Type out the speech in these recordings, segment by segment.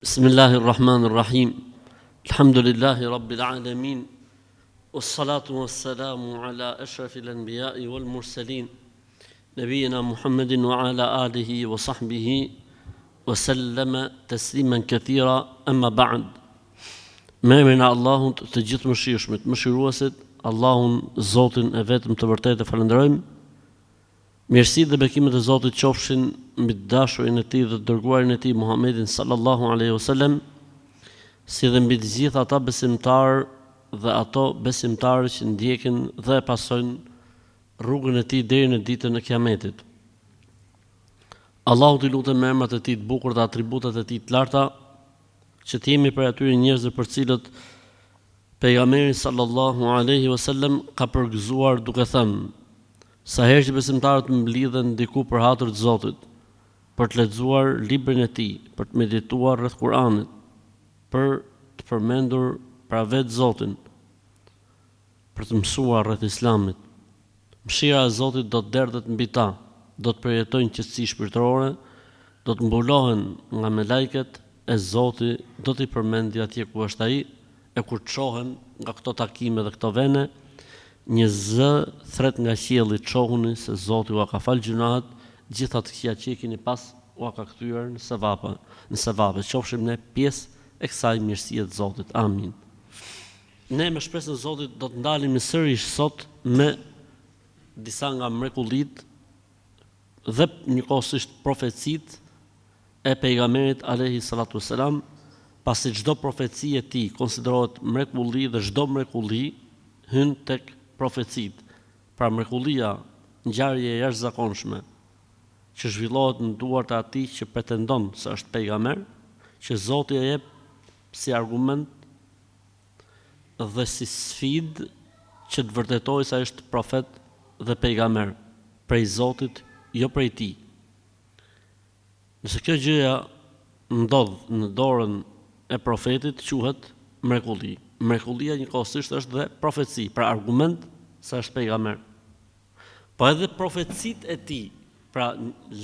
بسم الله الرحمن الرحيم الحمد لله رب العالمين والصلاة والسلام على أشرف الأنبياء والمرسلين نبينا محمد وعلى آله وصحبه وسلم تسليما كثيرا أما بعد من Allahun të gjithë mëshirshmit, mëshiruesit, Allahun Zotin e vetëm të vërtetë falenderojmë. Mirësitë dhe bekimet e Zotit qofshin mbi të dashurin e Tij dhe të dërguarin e Tij Muhammedin sallallahu alaihi wasallam, si dhe mbi të gjithë ata besimtarë dhe ato besimtarë që ndjekin dhe pasojnë rrugën e Tij deri në ditën e Kiametit. Allahu t'i lutem me emrat e Tij të bukur dhe atributat e Tij të larta, që të jemi për atyre njerëzve për cilët pejgamberi sallallahu alaihi wasallam ka përgëzuar duke thënë: sa herë që besimtarët mblidhen diku për hatër të Zotit, për të lexuar librin e Tij, për të medituar rreth Kuranit, për të përmendur pra vetë Zotin, për të mësuar rreth Islamit, mëshira e Zotit do të derdhet mbi ta, do të përjetojnë qetësi shpirtërore, do të mbulohen nga melajket e Zoti, do t'i përmendi atje ku është ai, e kur të shohen nga këto takime dhe këto vene, një zë thret nga qielli çohuni se Zoti ua ka fal gjunahet, gjithë ato që i keni pas ua ka kthyer në sevape. Qofshim ne pjesë e kësaj mirësie të Zotit. Amin. Ne me shpresën e Zotit do të ndalemi sërish sot me disa nga mrekullitë dhe njëkohësisht profecitë e pejgamberit alayhi salatu wassalam, pasi çdo profeci e tij konsiderohet mrekulli dhe çdo mrekulli hyn tek profecitë. Pra mrekullia, ngjarje e jashtëzakonshme që zhvillohet në duart e atij që pretendon se është pejgamber, që Zoti e jep si argument dhe si sfidë që të vërtetojë se ai është profet dhe pejgamber prej Zotit, jo prej tij. Nëse kjo gjëja ndodh në dorën e profetit, quhet mrekulli. Mrekullia njëkohësisht është dhe profeci, pra argument se është pejgamber. Po edhe profecitë e tij, pra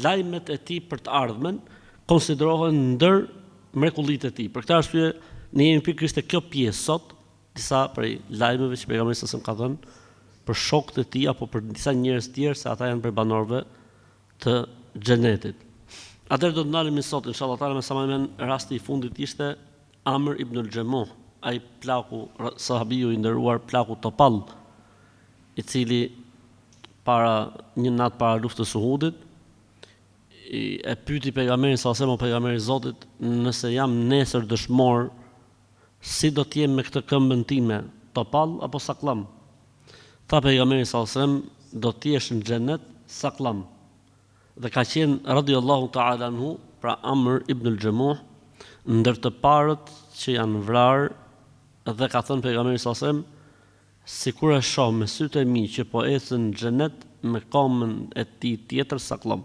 lajmet e tij për të ardhmen, konsiderohen ndër mrekullitë e tij. Për këtë arsye ne jemi pikërisht te kjo pjesë sot, disa prej lajmeve që pejgamberi sa ka thënë për shokët e tij apo për disa njerëz tjerë se ata janë për banorëve të xhenetit. Atëherë do të ndalemi sot inshallah taala me sa më men rasti i fundit ishte Amr ibn al-Jamuh, ai plaku sahabiu i nderuar, plaku topall, i cili një natë para luftës së Uhudit e pyeti pejgamberin sa o pejgamberi i Zotit, nëse jam nesër dëshmor, si do të jem me këtë këmbën time, topall apo sakllam? Tha pejgamberi sa do të jesh në xhenet sakllam. Dhe ka qenë radiallahu ta'ala anhu, pra Amr ibn al-Jamuh, ndër të parët që janë vrarë, dhe ka thënë pejgamberi sallallahu alajhi wasallam, sikur e shoh me sytë e mi që po ecën në xhenet me komën e tij tjetër sakllam,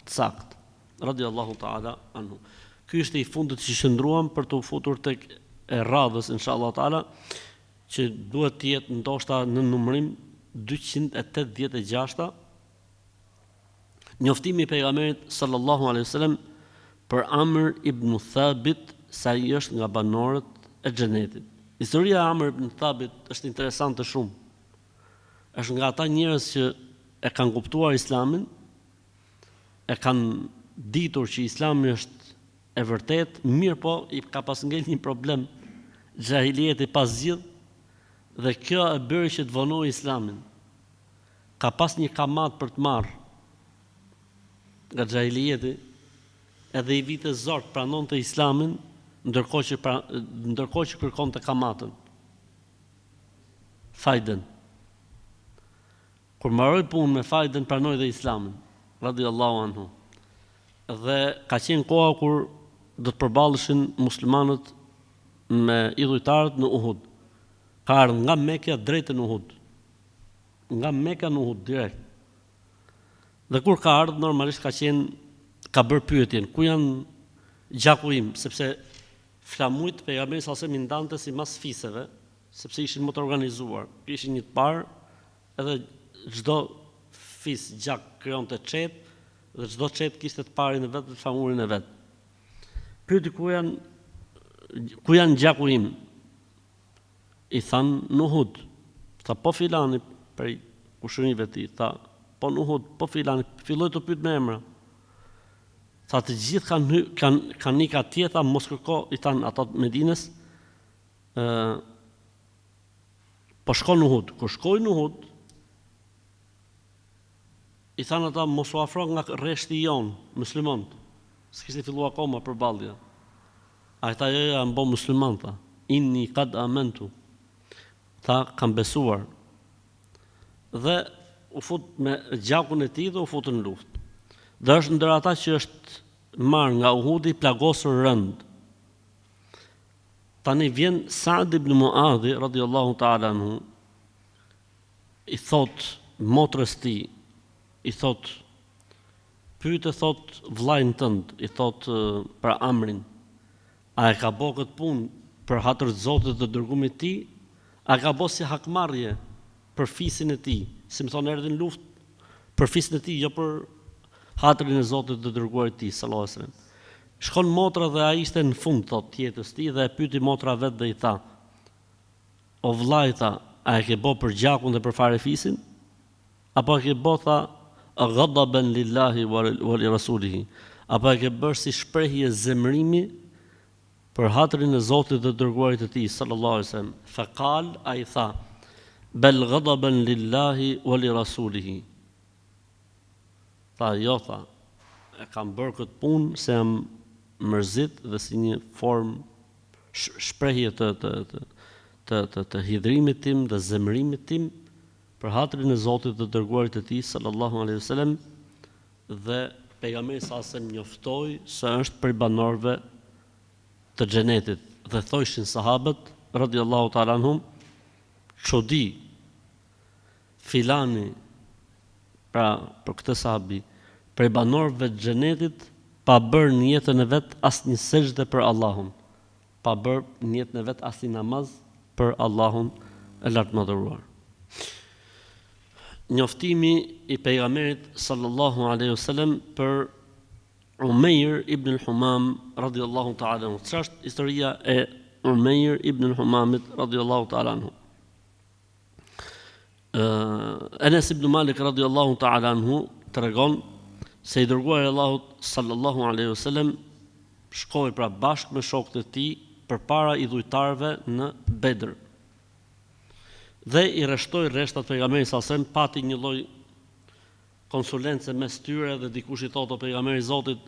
sakt. Radiallahu ta'ala anhu. Ky ishte i fundit që shndruam për të futur tek e radhës inshallah ta'ala, që duhet të jetë ndoshta në numërim 286. Njoftimi i pejgamberit sallallahu alaihi wasallam për Amr ibn Thabit, sa i është nga banorët e xhenetit. Historia e Amr ibn Thabit është interesante shumë. Është nga ata njerëz që e kanë kuptuar Islamin, e kanë ditur që Islami është e vërtet, mirë po i ka pas ngel një problem, xhahilijeti pas zgjidh, dhe kjo e bëri që të vonoi Islamin. Ka pas një kamat për të marrë nga xhahilijeti, edhe i vite zort pranonte Islamin, ndërkohë që kërkonte kamatën. Fajden. Kur mbaroi punën me fajden, pranoi dhe Islamin, radiallahu anhu. Dhe ka qenë koha kur do të përballeshin muslimanët me idhujtarët në Uhud. Ka ardhur nga Mekja drejt në Uhud. Nga Mekka në Uhud direkt. Dhe kur ka ardhur, normalisht ka bërë pyetjen, ku janë gjaku im, sepse flamujt pejgamberi sallallahu alajhi wasallam i ndante si mas fiseve, sepse ishin më të organizuar. Ishin një të parë, edhe çdo fis gjak krijonte çet, dhe çdo çet kishte të parin e vet dhe të flamurin e vet. Pyeti ku janë ku janë gjaku im? I thanë në Uhud. Tha po filani prej kushërinjve ti, tha po në Uhud, po filani, filloi të pyet me emra. Tha të gjithë kanë nik atje, tha mos kërko, i thanë ata të Medinës, po shko në Uhud. Kur shkoi në Uhud, i thanë ata mos u afro nga rreshti jon, muslimanët. S'kishte filluar akoma përballja. Ata janë bo musliman, tha. Inni qad amantu. Tha kam besuar. Dhe u fut me gjakun e tij dhe u futën në luftë. Dhe është ndër ata që është marrë nga Uhudi plagosur rënd. Tani vjen Saad ibn Muadhi radhiyallahu ta'ala anhu, i thot motrës tij, i thot pyete thot vllajën tënd, i thot për Amrin, a e ka bë këtë punë për hatër të Zotit dhe dërgumit të tij, a ka bë si hakmarrje për fisin e tij, si më thonë erdhi në luftë për fisin e tij, jo për hatërin e Zotit dhe dërguarit të tij sallallahu alajhi wasallam. Shkon motra dhe ai ishte në fund thot jetës tij dhe e pyeti motra vet dhe i tha: "O vllai, tha, a e ke bë për gjakun dhe për fare fisin? Apo e ke bë tha ghadaban lillahi wa li rasulihi? Apo e ke bërë si shprehje zemrimi për hatërin e Zotit dhe dërguarit të tij sallallahu alajhi wasallam?" Faqal, ai tha: "Bel ghadaban lillahi wa li rasulihi." Tha, jo, tha, e kam bërë këtë punë se jam mërzit dhe si një formë shprehje të hidhrimit tim dhe zemrimit tim për hatërin e Zotit dhe dërguarit të tij sallallahu alaihi wasallam, dhe pejgamberi sa njoftoi se është prej banorëve të xhenetit dhe thoshin sahabët radhiyallahu ta'ala anhum, çudi filani, pra për këtë sahabi, prej banorëve të xhenetit, pa bërë në jetën e vet asnjë sejdë për Allahun, pa bërë në jetën e vet asnjë namaz për Allahun e lartëmadhëruar. Njoftimi i pejgamberit sallallahu alaihi wasallam për Umayr ibn al-Humam radhiyallahu ta'ala anhu. Çfarë është historia e Umayr ibn al-Humamit radhiyallahu ta'ala anhu? Anas ibn Malik radhiyallahu ta'ala anhu tregon se i dërguari i Allahut sallallahu alaihi wasallam shkoi pra bashkë me shokët e tij përpara idhujtarëve në Bedr. Dhe i rreshtoi rreshtat pejgamberit sallallahu alaihi wasallam, pati një lloj konsulence mes tyre dhe dikush i thotë o pejgamberi i Zotit,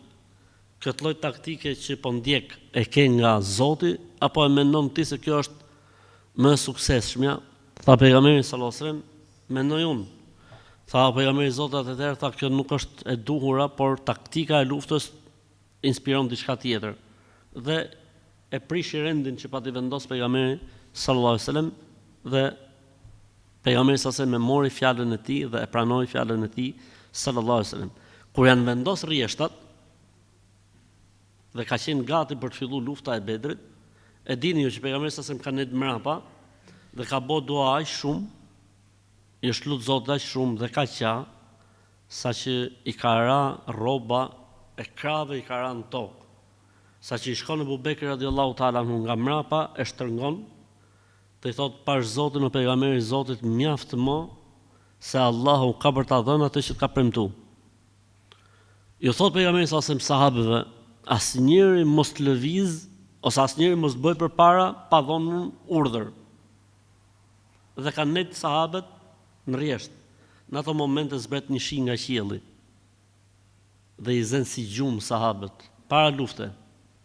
këtë lloj taktike që po ndjek e ke nga Zoti apo e mendon ti se kjo është më e suksesshmja? Tha pejgamberi sallallahu alaihi wasallam, mendoj unë. Tha pejgamberi i Zotit atëherë, tha kjo nuk është e duhura, por taktika e luftës inspiron diçka tjetër. Dhe e prishi rendin që pati vendos pejgamberi sallallahu alaihi wasallam, dhe pejgamberi sallallahu alaihi wasallam mori fjalën e tij dhe e pranoi fjalën e tij sallallahu alaihi wasallam. Kur janë vendos rrjeshtat dhe ka qenë gati për të filluar lufta e Bedrit, e dini ju që pejgamberi sallallahu alaihi wasallam ka nejt mrapa dhe ka bë dua aq shumë, i është lut Zotit aq shumë dhe ka qa, sa që i ka ra rroba e krave, i ka ra në tokë. Sa që i shkon Abu Bekri radhiyallahu ta'ala anhu nga mrapa, e shtrëngon, dhe i thot pash Zotin o pejgamberi i Zotit, mjaft më se Allahu ka për ta dhënë atë që të ka premtuar. Ju thot pejgamberi sa sahabëve, asnjëri mos të lëviz ose asnjëri mos bëj përpara pa dhënë urdhër. Dhe kanë nejt sahabët në rjesht. Në ato momente zbret një shi nga qielli. Dhe i zën si gjumë sahabët para lufte,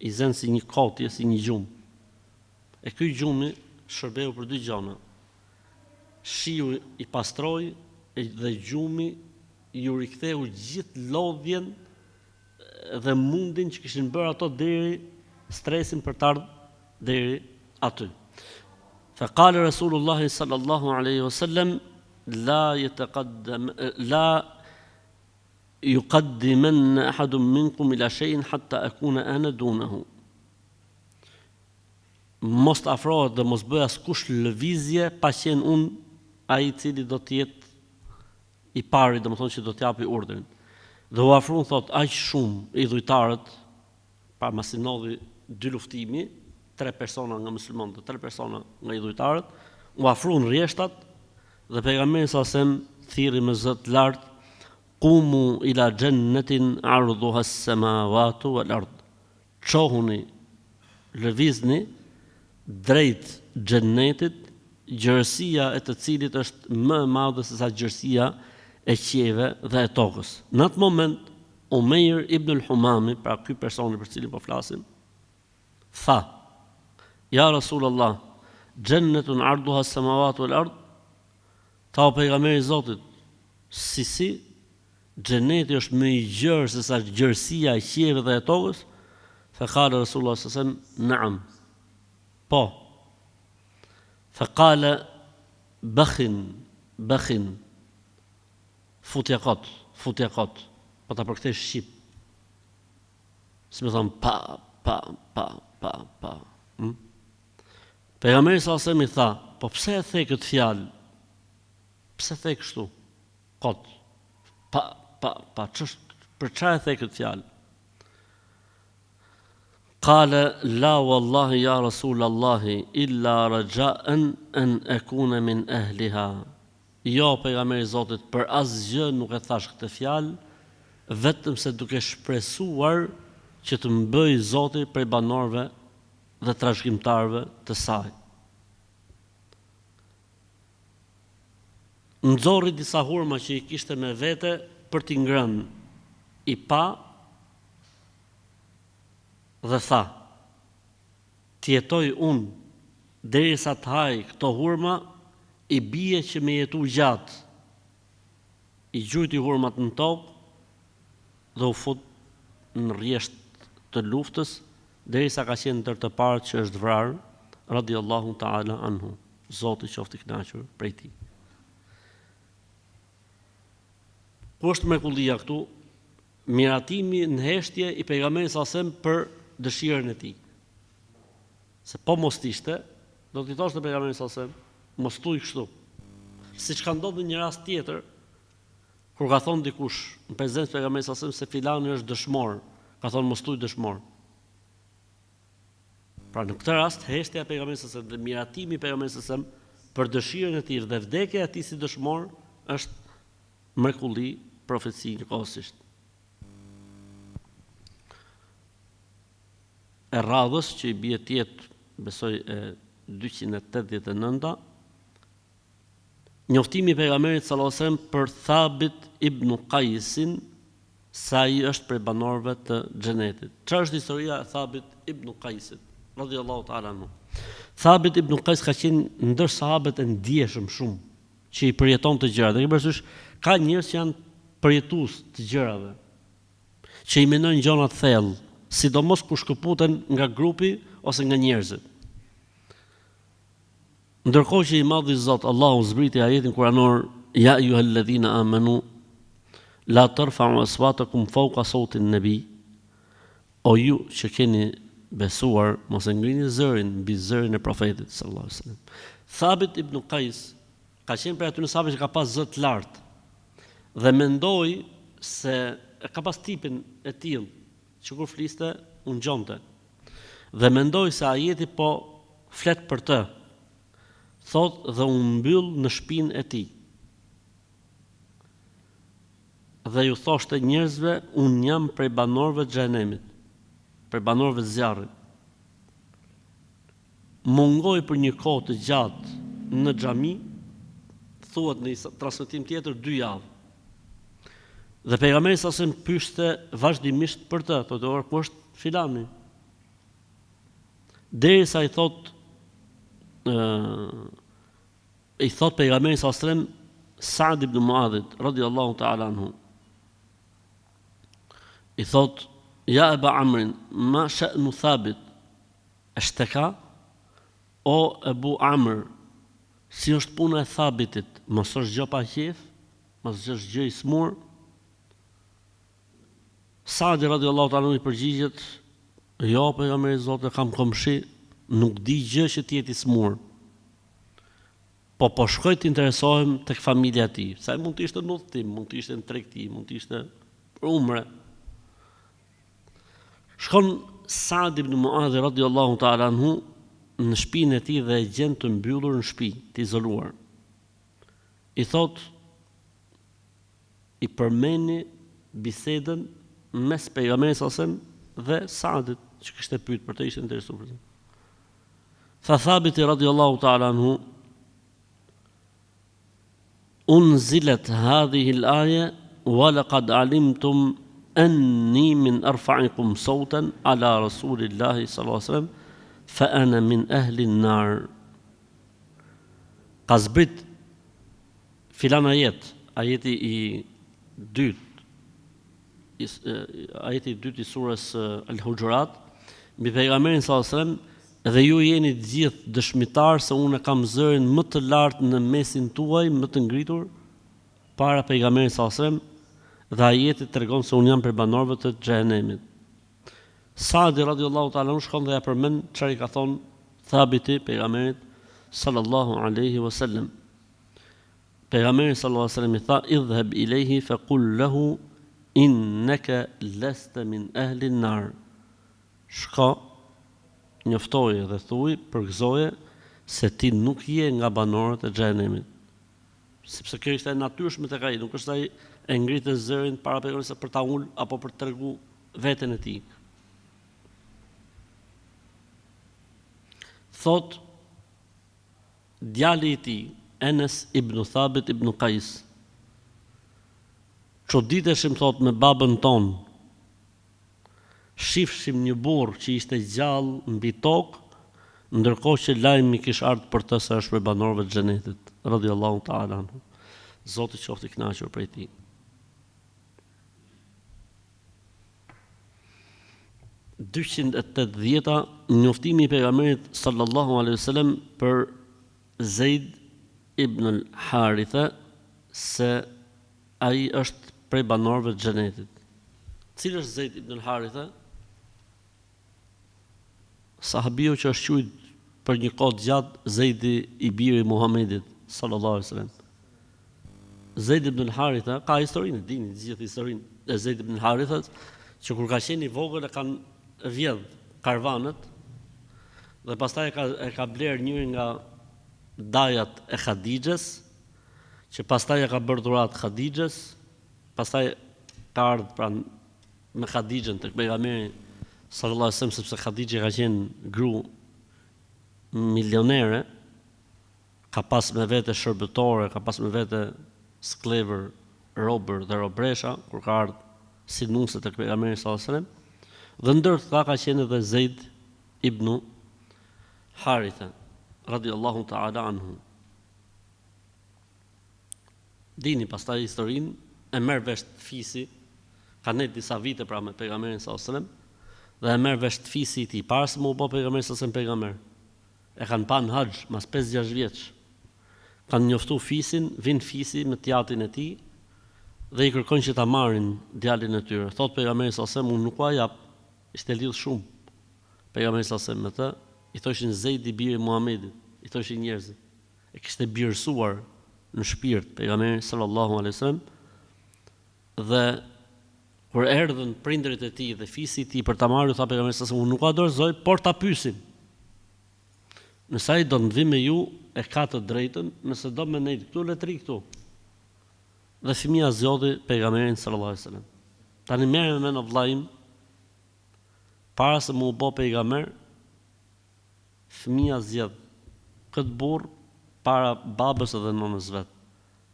i zën si një kotje, si një gjumë. E ky gjumi shërbeu për dy gjëra. Shiu i pastroi dhe gjumi ju riktheu gjithë lodhjen dhe mundin që kishin bërë ato deri stresin për të ardhur deri aty. فقال رسول الله صلى الله عليه وسلم لا يقدمن أحد منكم إلى شيء حتى أكون أنا دونه. Mos të afrohet dhe mos bëj askush lëvizje pa qenë unë ai i cili do të jetë i pari, domethënë që do të japi urdhrin. Dhe u afruan thot aq shumë idhujtarët, pa masi ndodhi dy luftimi, 3 persona nga muslimanët, 3 persona nga idhujtarët, u afruan rrjeshtat dhe pejgamberi sa sem thirrri me zë të lartë: Qumu ila jannatin ardhuha as-samawati wal ard. Çohuni, lëvizni drejt xhennetit, gjërësia e të cilit është më e madhe se sa gjërësia e qiejve dhe e tokës. Në atë moment, Umeir ibn al-Humami, pra ky personi për cilin po flasim, tha: Ja Rasulullah, jannatun arduha as-samawati wal ard. Ta o pejgamberi i Zotit, si xheneti është më i gjerë se sa gjërësia e qiejve dhe e tokës? Fa qala Rasulullah sallallahu alaihi wasallam: Na'am. Po. Fa qala bakhin. Futja kot. Po ta përkthesh shqip. Si më thon pa. Pejgamberi sallallahu alaihi wasallam i tha: Po pse e the këtë fjalë? Pse the kështu? Kot. Pa, për çfarë e the këtë fjalë? Qala la wallahi ya Rasulullah illa raja'an an akuna min ahliha. Jo, pejgamberi i Zotit, për asgjë nuk e thash këtë fjalë, vetëm se duke shpresuar që të mbëj Zoti prej banorëve dhe trashëgimtarëve të saj. Nxorri disa hurma që i kishte me vete për t'i ngrënë, i pa dhe tha: Të jetoj unë derisa të haj këto hurma, i bie që me jetu gjatë. I gjujti hurmat në tokë dhe u fut në rjesht të luftës, derisa ka qenë ndër të parë që është vrarë, radiallahu ta'ala anhu. Zoti qoftë i kënaqur prej tij. Ku është mrekullia këtu? Miratimi në heshtje i pejgamberit sa sem për dëshirën e tij. Se po mos ishte, do t'i thoshte pejgamberit sa sem, mos thuj kështu. Siç ka ndodhur një rast tjetër, kur ka thonë dikush në prezencë të pejgamberit sa sem se filani është dëshmor, ka thonë mos thuj dëshmor. Pra në këtë rast heshtja e pejgamberit sa sem dhe miratimi i pejgamberit sa sem për dëshirën e tij dhe vdekja e tij si dëshmor është mrekulli, profeci njëkohësisht. E radhës që i bie tjetë, besoj e 289, njoftimi i pejgamberit sallallahu alajhi wasallam për Thabit ibn Qaisin, sa ai është prej banorëve të xhenetit. Çfarë është historia e Thabit ibn Qaisit, radhiyallahu ta'ala anhu? Thabit ibn Qais ka qenë ndër sahabët e ndjeshëm shumë, që i përjeton të gjëra. Dhe përsërish ka njerëz që janë përjetues të gjërave, që i mendojnë gjëra të thellë, sidomos kur shkëputen nga grupi ose nga njerëzit. Ndërkohë që i madhi Zot Allahu zbriti ajetin kuranor: Ja ayyuhalladhina amanu la tarfa'u aswatakum fawqa sawti an-nabi. O ju që keni besuar, mos e ngrini zërin mbi zërin e profetit sallallahu alaihi wasallam. Thabit ibn Qais ka qenë për aty në sahabë që ka pas zë të lartë dhe mendoi se ka pas tipin e tillë që kur fliste unë gjonte dhe mendoi se ajeti po flet për të, thot dhe unë mbyll në shpinë e tij dhe ju thoshte njerëzve unë jam prej banorëve të xhenemit, prej banorëve të zjarrit. Mungoj për një kohë të gjatë në xhami, thuhet në një transmetim tjetër 2 javë. Dhe pejgamberi sa sem pyeste vazhdimisht për të, thotë or ku është filani. Derisa i thot pejgamberi sa sem Sa'd ibn Mu'adh radhiyallahu ta'ala anhu. I thot: Ja Aba Amrin, ma sha'nu Thabit? Ashtaka? O Abu Amr, si është puna e Thabitit? Mos është gjë pa qef? Mos është gjë i smur? Sa'di radhiyallahu ta'ala i përgjigjet: Jo, pejgamberi i Zotit, kam komshi, nuk di gjë që të jetë i smur. Po shkoj të interesohem tek familja e tij. Sa mund të ishte në udhtim, mund të ishte në tregti, mund të ishte për umre. Shkon Sa'd ibn Mu'adh radhiyallahu ta'ala anhu në shtëpinë e tij dhe e gjen të mbyllur në shtëpi, të izoluar. I thot, i përmeni bisedën mes pejgamberit sallallahu alajhi wasallam dhe Saadit, që kishte pyet për të, ishte interesuar për të. Tha Thabiti radiallahu ta'ala anhu, unzilet hadhihi al-aya wa laqad alimtum anni min arfa'ikum sawtan ala rasulillahi sallallahu alaihi wasallam fa ana min ahli an-nar. Ka zbrit filan ajeti i dytë, ajeti i dytë i surës Al-Hujurat, mbi pejgamberin sallallahu alajhi wasallam, dhe ju jeni të gjithë dëshmitar se unë kam zërin më të lartë në mesin tuaj, më të ngritur para pejgamberit sallallahu alajhi wasallam, dhe ajeti tregon se unë jam prej banorëve të xhenemit. Saadi radiallahu ta'ala shkon dhe ja përmend çfarë i ka thonë Thabiti pejgamberit sallallahu alaihi wasallam. Pejgamberi sallallahu alaihi wasallam i tha, idhhab ilayhi faqul lahu innaka lasta min ahli an-nar. Shko, njoftoje dhe thuaj, përgëzoje se ti nuk je nga banorët e xhenemit. Sepse kjo ishte e natyrshme tek ai, nuk është ai e ngritë zërin para pejgamberit për ta ul apo për të tregu veten e tij. Thot djali i tij, Enes ibn Thabit ibn Qais, çuditeshim thot me babën ton, shifshim një burr që ishte gjallë mbi tokë, ndërkohë që lajmi kishte ardhur për të se është prej banorëve të xhenetit, radhiyallahu ta'ala anhu. Zoti qoftë i kënaqur prej tij. Njoftimi i pejgamberit sallallahu alaihi wasallam për Zeid ibn al-Haritha se ai është prej banorëve të xhenetit. Cili është Zeid ibn al-Haritha? Sahabiu që është quajtur për një kohë gjatë Zeidi i biri i Muhamedit sallallahu alaihi wasallam. Zeid ibn al-Haritha ka historinë, dini gjithë historinë e Zeid ibn al-Harithas, që kur ka qenë i vogël e kanë vjedh karvanët dhe pastaj e ka bler njëri nga dajat e Khadijës, që pastaj e ka bërë dhurat Khadijës, pastaj ka ardhur pranë me Khadijën tek pejgamberi sallallahu alaihi wasallam, sepse Khadija ka qenë gru milionere, ka pas me vete shërbëtore, ka pas me vete sklever, robër dhe robresha, kur ka ardhur si nuse tek pejgamberi sallallahu alaihi wasallam, dhe ndër ta ka qenë edhe Zeid ibn Haritha radiallahu ta'ala anhu. Dini pastaj historinë, e merr vesh fisi, ka ne disa vite pra me pejgamberin sallallahu alaihi wasallam, dhe e merr vesh fisi i tij para se mu bë pejgamberi sallallahu alaihi wasallam pejgamber. E kanë pa në haxh mas 5-6 vjeç. Kanë njoftu fisin, vin fisi me tjatin e tij dhe i kërkojnë që ta marrin djalin e tyre. Thot pejgamberi sallallahu alaihi wasallam, unë nuk ua jap, ishte lidh shumë. Pejgamberi sallallahu alaihi wasallam me të i thoshin Zeid i biri Muhamedit, i thoshin njerëzit. E kishte birësuar në shpirt pejgamberi sallallahu alaihi wasallam, dhe kur erdhën prindërit e tij dhe fisi i tij për ta marrë, tha pejgamberi sallallahu alaihi wasallam, unë nuk a dorëzoj, por ta pyesim. Nëse ai do të vi me ju, e ka të drejtën, nëse do me nejt këtu, le të ri këtu. Dhe fëmia zgjodhi pejgamberin sallallahu alaihi wasallam. Tani merrem me në vllajim, para se mu bë pejgamber, fëmia zgjedh këtë burr para babës edhe nënës vet,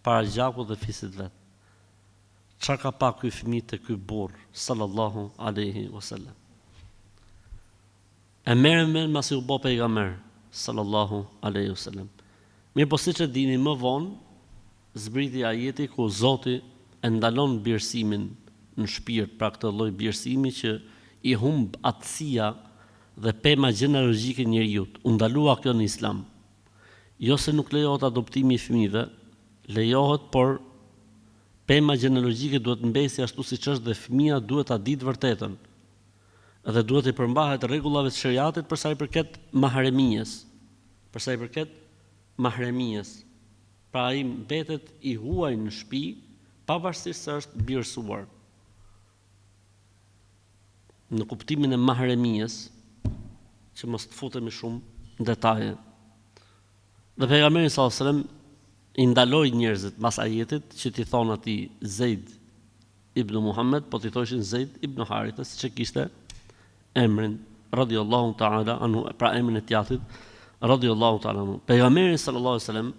para gjakut dhe fisit vet. Çfarë ka pa ky fëmijë te ky burr sallallahu alaihi wasallam? E merrem me masi u bë pejgamber sallallahu alaihi wasallam. Mirë, po siç e dini, më vonë zbriti ajeti ku Zoti e ndalon birësimin në shpirt, pra këtë lloj birësimi që i humb atësia dhe pema gjenealogjike e njerëzit. U ndalua kjo në Islam. Jo se nuk lejohet adoptimi i fëmijëve, lejohet, por pema gjenealogjike duhet mbesi ashtu siç është dhe fëmia duhet ta ditë vërtetën. Dhe duhet i përmbahet rregullave të shariatit për sa i përket mahremijes. Për sa i përket mahremijes. Pra ai mbetet i huaj në shtëpi, pavarësisht se është birësuar. Në kuptimin e mahremijes, që mos të futemi shumë, detaje. Dhe pejgamberi sallallahu alajhi wasallam i ndaloi njerëzit mas ajetit që t'i thonë atij Zeid ibn Muhammed, po t'i thoshin Zeid ibn Haritha, siç e kishte emrin radhiyallahu ta'ala anhu, pra emrin e tjatit radhiyallahu ta'ala anhu. Pejgamberi sallallahu alajhi wasallam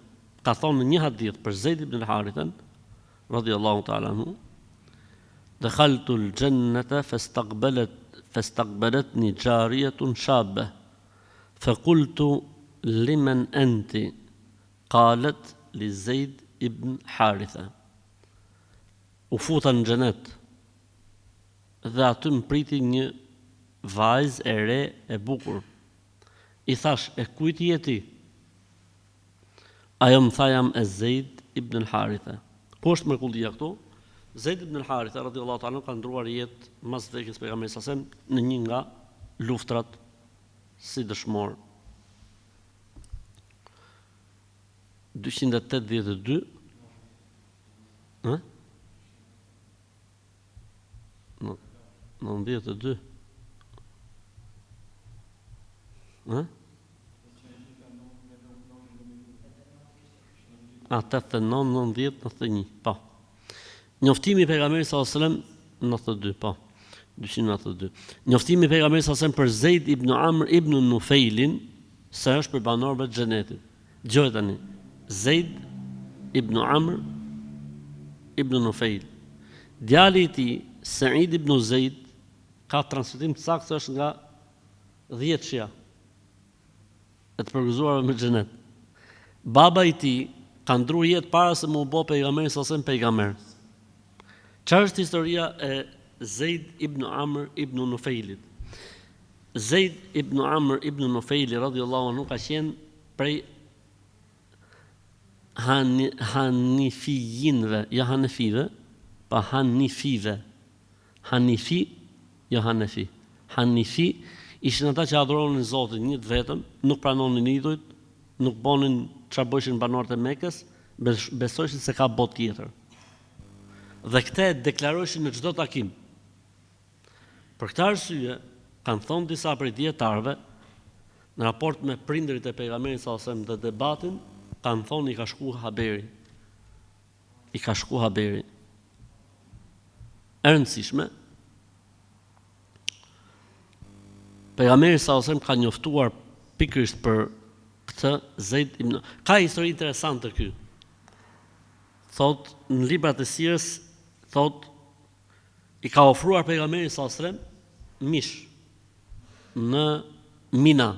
ka thonë një hadith për Zeid ibn Harithan radhiyallahu ta'ala anhu: "Dakhaltu al-jannata fastaqbalatni jariyatun shabah, faqultu liman anti? Qalet li Zeid ibn Haritha." U futa në xhenet dhe aty më priti një vajzë e re e bukur. I thash, e kujt je ti? Ajo më tha, jam e Zeid ibn Haritha. Po është mrekullia këtu? Zeid ibn Haritha radhiyallahu ta'ala ka ndruar jetë mas vdekjes së pejgamberit sallallahu alajhi wasallam në një nga luftrat si dëshmor. 282 92 89, 90, 91, po. Njoftimi i pejgamberit sallallahu alajhi wasallam 92, po. 292. Njoftimi i pejgamberit sallallahu alajhi wasallam për Zeid ibn Amr ibn Nufailin, se është për banorëve të xhenetit. Dgjoj tani. Zeid ibn Amr ibn Nufail. Djali i tij, Sa'id ibn Zeid, ka transmetim të saktë është nga 10 shia e të përgëzuar me xhenet. Baba i tij ka ndruar jetë para se mu bë pejgamberi sallallahu alajhi wasallam pejgamber. Çfarë është historia e Zeid ibn Amr ibn Nufailit? Zeid ibn Amr ibn Nufaili radhiyallahu anhu ka qenë prej hanifijinve, jo hanefive, pa hanifive. Hanifi, jo hanefi. Hanifi ishin ata që adhuronin Zotin një vetëm, nuk pranonin idhujt, nuk bonin çfarë bëshin banorët e Mekës, besojshin se ka botë tjetër. Dhe këte deklarojshin në çdo takim. Për këtë arsye, kanë thonë disa prej dietarëve, në raport me prindërit e pejgamberit sallallahu alajhi wasallam dhe debatin, kanë thonë i ka shku haberi. I ka shku haberi. E rëndësishme, pejgamberi sallallahu alajhi wasallam ka njoftuar pikërisht për këtë Zeid ibn. Ka histori interesante këtu. Thot në librat e sirës, thot i ka ofruar pejgamberi sallallahu alajhi wasallam mish në Mina.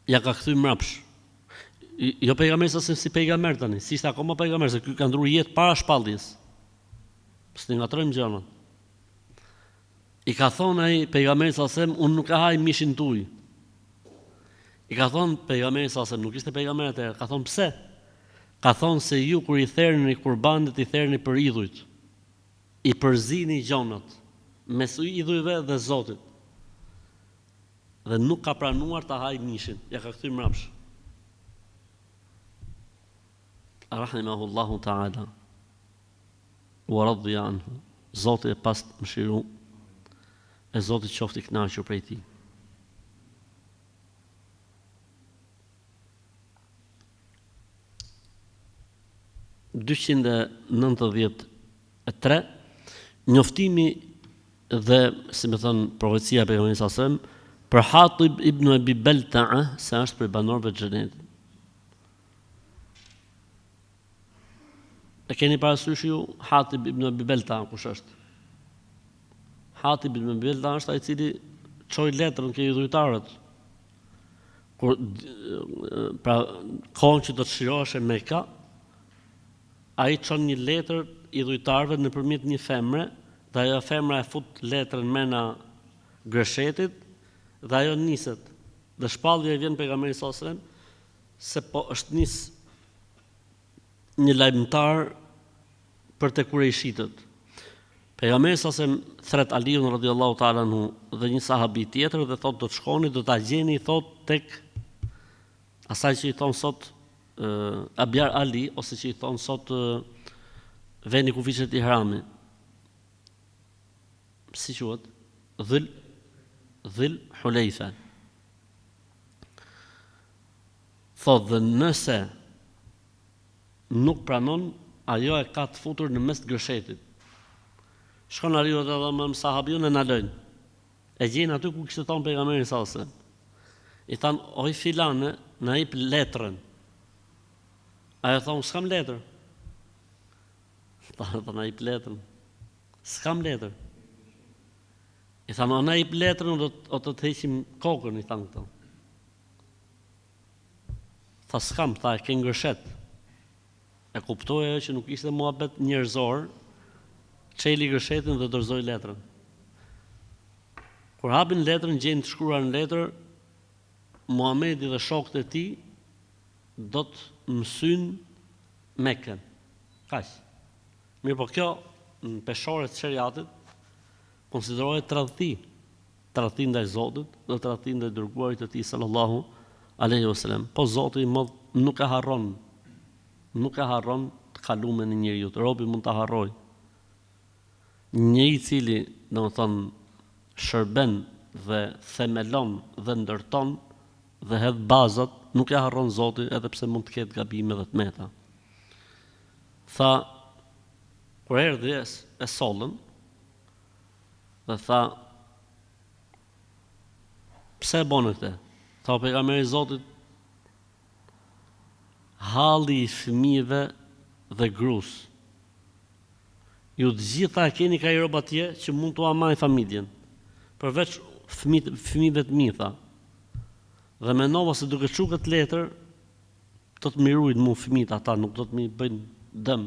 Ja ka kthy mrapsh. Jo pejgamberi sallallahu alajhi wasallam si pejgamber tani, si ishte akoma pejgamber, se ky ka ndruar jetë para shpalljes. S'ti ngatrojmë gjëna. I ka thonë ai pejgamberi sallallahu alajhi wasallam, unë nuk e haj mishin tuaj. I ka thonë pejgamberi sallallahu alajhi wasallam, nuk ishte pejgamber atëherë, ka thonë pse? Ka thonë se ju kur i therrni kurbanët i therrni për idhujt. I përzini gjonat mes idhujve dhe Zotit. Dhe nuk ka pranuar ta haj mishin, ja ka kthyr mrapsh. Rahimahullahu ta'ala wa radiya anhu. Zoti e pas mëshiru, e Zoti qoftë i kënaqur prej tij. (293) Njoftimi dhe, si më thon, profecia e pejgamberit sallallahu alajhi wasallam për Hatib ibn Abi Balta'a, se është për banorëve të xhenetit. E keni parasysh ju Hatib ibn Abi Balta'a kush është? Hatib ibn Abi Balta'a është ai i cili çoi letrën ke idhujtarët. Kur pra kohën që do të çlirohej në Mekka, ai çon një letër idhujtarëve nëpërmjet një femre, dhe ajo femra e fut letrën mena greshetit dhe ajo niset. Dhe shpallja i vjen pejgamberit sallallahu alajhi wasallam se po është nis një lajmëtar për te Kurejshitët. Pejgamberi sallallahu alajhi wasallam thret Aliun radhiyallahu ta'ala anhu dhe një sahabi tjetër dhe thotë do të shkoni, do ta gjeni, thotë tek asaj që i thon sot Abjar Ali, ose që i thon sot vendi ku vihet Ihrami. Si quhet? Dhul Hulejfe. Thot dhe nëse nuk pranon, ajo e ka të futur në mes të gërshetit. Shkon Aliu radhiyallahu anhu sahabiun e na lën. E gjen aty ku kishte thonë pejgamberi sallallahu alajhi wasallam. I than, oj filane, na jep letrën. Ajo thonë, s'kam letër. Ta na jep letrën. S'kam letër. I than, na jep letrën, o të të heqim kokën, i than këto. Tha s'kam, tha e ke ngërshet. E kuptoj ajo që nuk ishte muhabet njerëzor, çeli gërshetin dhe dorëzoi letrën. Kur hapin letrën, gjejnë të shkruar në letër, Muhamedi dhe shokët e tij do të mësojnë Mekën. Kaq. Mirë, po kjo në peshore të shariatit konsiderohet tradhti ndaj Zotit dhe tradhti ndaj dërguarit të tij sallallahu alaihi wasallam. Po Zoti i Madh nuk e harron të kalumen e njeriu. Robi mund ta harrojë. Njëri i cili, domethënë, shërben dhe themelon dhe ndërton dhe hedh bazat, nuk e harron Zoti edhe pse mund të ketë gabime dhe tmeta. Tha, kur erdhi e sollën, dhe tha, pse e bone këtë? Tha pejgamberi i Zotit, halli i fëmijëve dhe grus. Ju të gjitha keni ka i roba tje që mund të amaj familjen, përveç fëmijëve të mi, tha. Dhe mendova se duke çu këtë letër, do të mirujnë mu fëmijët ata, nuk do të mi bëjnë dëm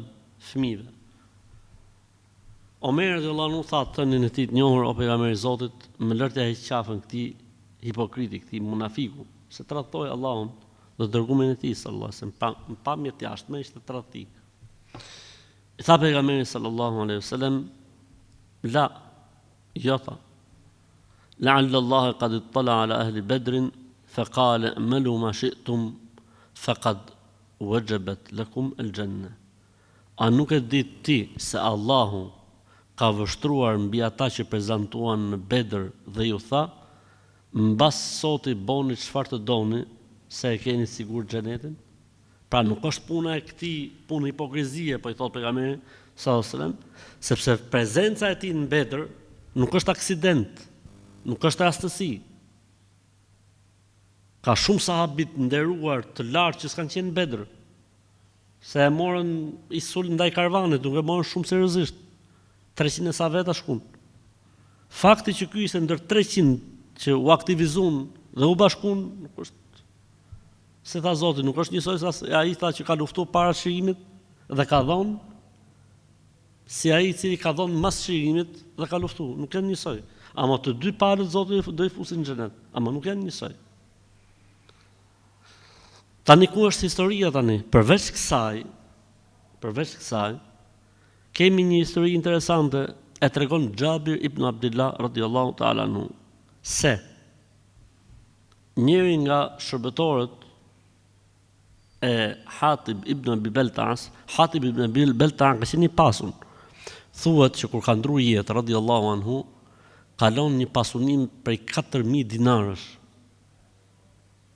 fëmijëve. Omer radhiyallahu anhu tha thënien e tij të njohur, o pejgamberi i Zotit, më lër të heq qafën këtij hipokriti, këtij munafiku, se tradhtoi Allahun dhe dërgumin e tij sallallahu alaihi wasallam, në pamje të jashtme ishte tradhti. I tha pejgamberi sallallahu alaihi wasallam, la, jo tha. La'alla Allah qad ittala ala ahli Badrin faqala a'malu ma shi'tum faqad wajabat lakum al-janna. A nuk e di ti se Allahu ka vështruar mbi ata që prezantuan në Bedër dhe ju tha, mbas soti boni çfarë të doni, se e keni sigur xhenetin? Pra nuk është puna e këtij, punë hipokrizie, po i thot pejgamberi sallallahu alajhi wasallam, sepse prezenca e tij në Bedër nuk është aksident, nuk është rastësi. Ka shumë sahabit nderuar të lartë që s'kan qenë në Bedër, se e morën i sul ndaj karvanit, nuk e morën shumë seriozisht. 300 sa veta shkun. Fakti që ky ishte ndër 300 që u aktivizuan dhe u bashkuan, nuk është, se tha Zoti, nuk është njësoj se ai tha që ka luftuar para shirimit dhe ka dhënë, si ai i cili ka dhënë mas shirimit dhe ka luftuar, nuk janë njësoj. Ama të dy palët Zoti do i fusin në xhenet, ama nuk janë njësoj. Tani ku është historia tani? Përveç kësaj, kemi një histori interesante, e tregon Xhabir ibn Abdullah radhiyallahu ta'ala anhu, se njëri nga shërbëtorët e Hatib ibn Abi Balta's, Hatib ibn Abi Balta ka qenë i pasun. Thuhet që kur ka ndruar jetë radhiyallahu anhu, kalon një pasunim prej 4000 dinarësh.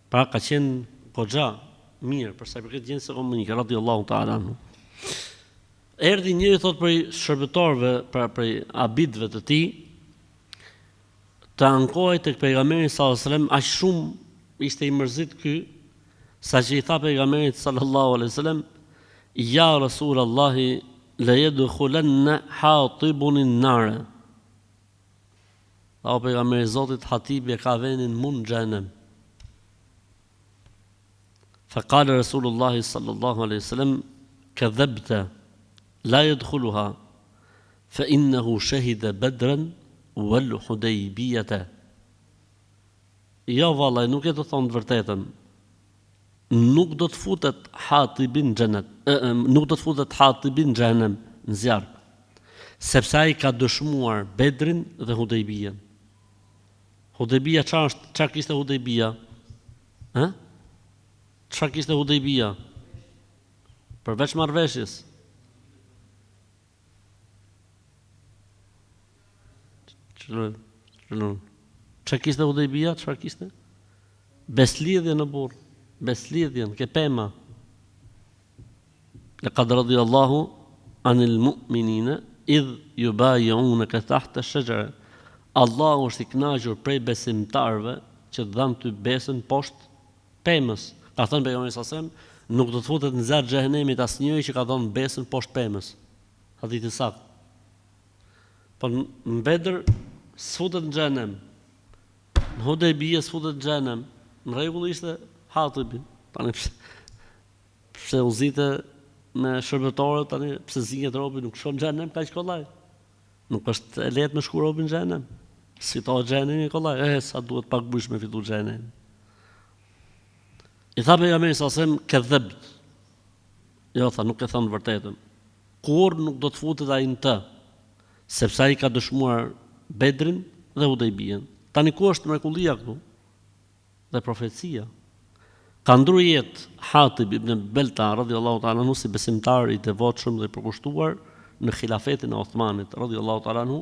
Pra ka qenë goxha mirë për sa i përket gjendjes ekonomike radhiyallahu ta'ala anhu. Erdhi njëri thot prej shërbëtorëve, pra prej abidëve të tij, të ankohej tek pejgamberi sallallahu alajhi wasallam, aq shumë ishte i mërzit ky, saqë i tha pejgamberit sallallahu alajhi wasallam, ja Rasulullahi la yadkhulanna hatibun an-nar. O pejgamberi i Zotit, Hatibi ka vendin mund në xhenem. فقال رسول الله صلى الله عليه وسلم كذبت لا يدخلها فإنه شهد بدرا والحديبية. Jo vallaj, nuk e të thonë të vërtetën. Nuk do të futet Hatibin xhenet, nuk do të futet Hatibin xhenem në zjarr, sepse ai ka dëshmuar Bedrin dhe Hudejbijen. Hudejbia çfarë kishte Hudejbia? Çfarë kishte Hudejbia? Përveç marrëveshjes. Çfarë kishte Hudejbia? Çfarë kishte? Beslidhje në burr, beslidhjen ke pema. Laqad radiyallahu anil mu'minina idh yubayyi'unaka tahta ash-shajara. Allahu është i kënaqur prej besimtarëve që dhanë ty besën poshtë pemës. Ka thënë pejgamberi sallallahu alajhi wasallam, nuk do të futet në zjarr xhehenemit asnjëri që ka dhënë besën poshtë pemës. Hadith i saktë. Po në Bedër s'futet në xhehenem. Në Hudejbia s'futet në xhehenem. Në rregull ishte Hatibi. Tani pse u zite me shërbëtorë, tani pse zihet robi nuk shkon në xhehenem kaq kollaj. Nuk është e lehtë me shku robin në xhehenem. Si to xhenemi kollaj, sa duhet pak bësh me fitu xhehenem. I tha pejgamberi sallallahu alajhi wasallam kadhabt. Jo, tha, nuk e thon vërtetën. Kur nuk do të futet ai në të, sepse ai ka dëshmuar Bedrin dhe Hudejbien. Tani ku është mrekullia këtu? Dhe profecia. Ka ndruar jetë Hatib ibn Belta radhiyallahu ta'ala anhu si besimtar i devotshëm dhe i përkushtuar në khilafetin e Uthmanit radhiyallahu ta'ala anhu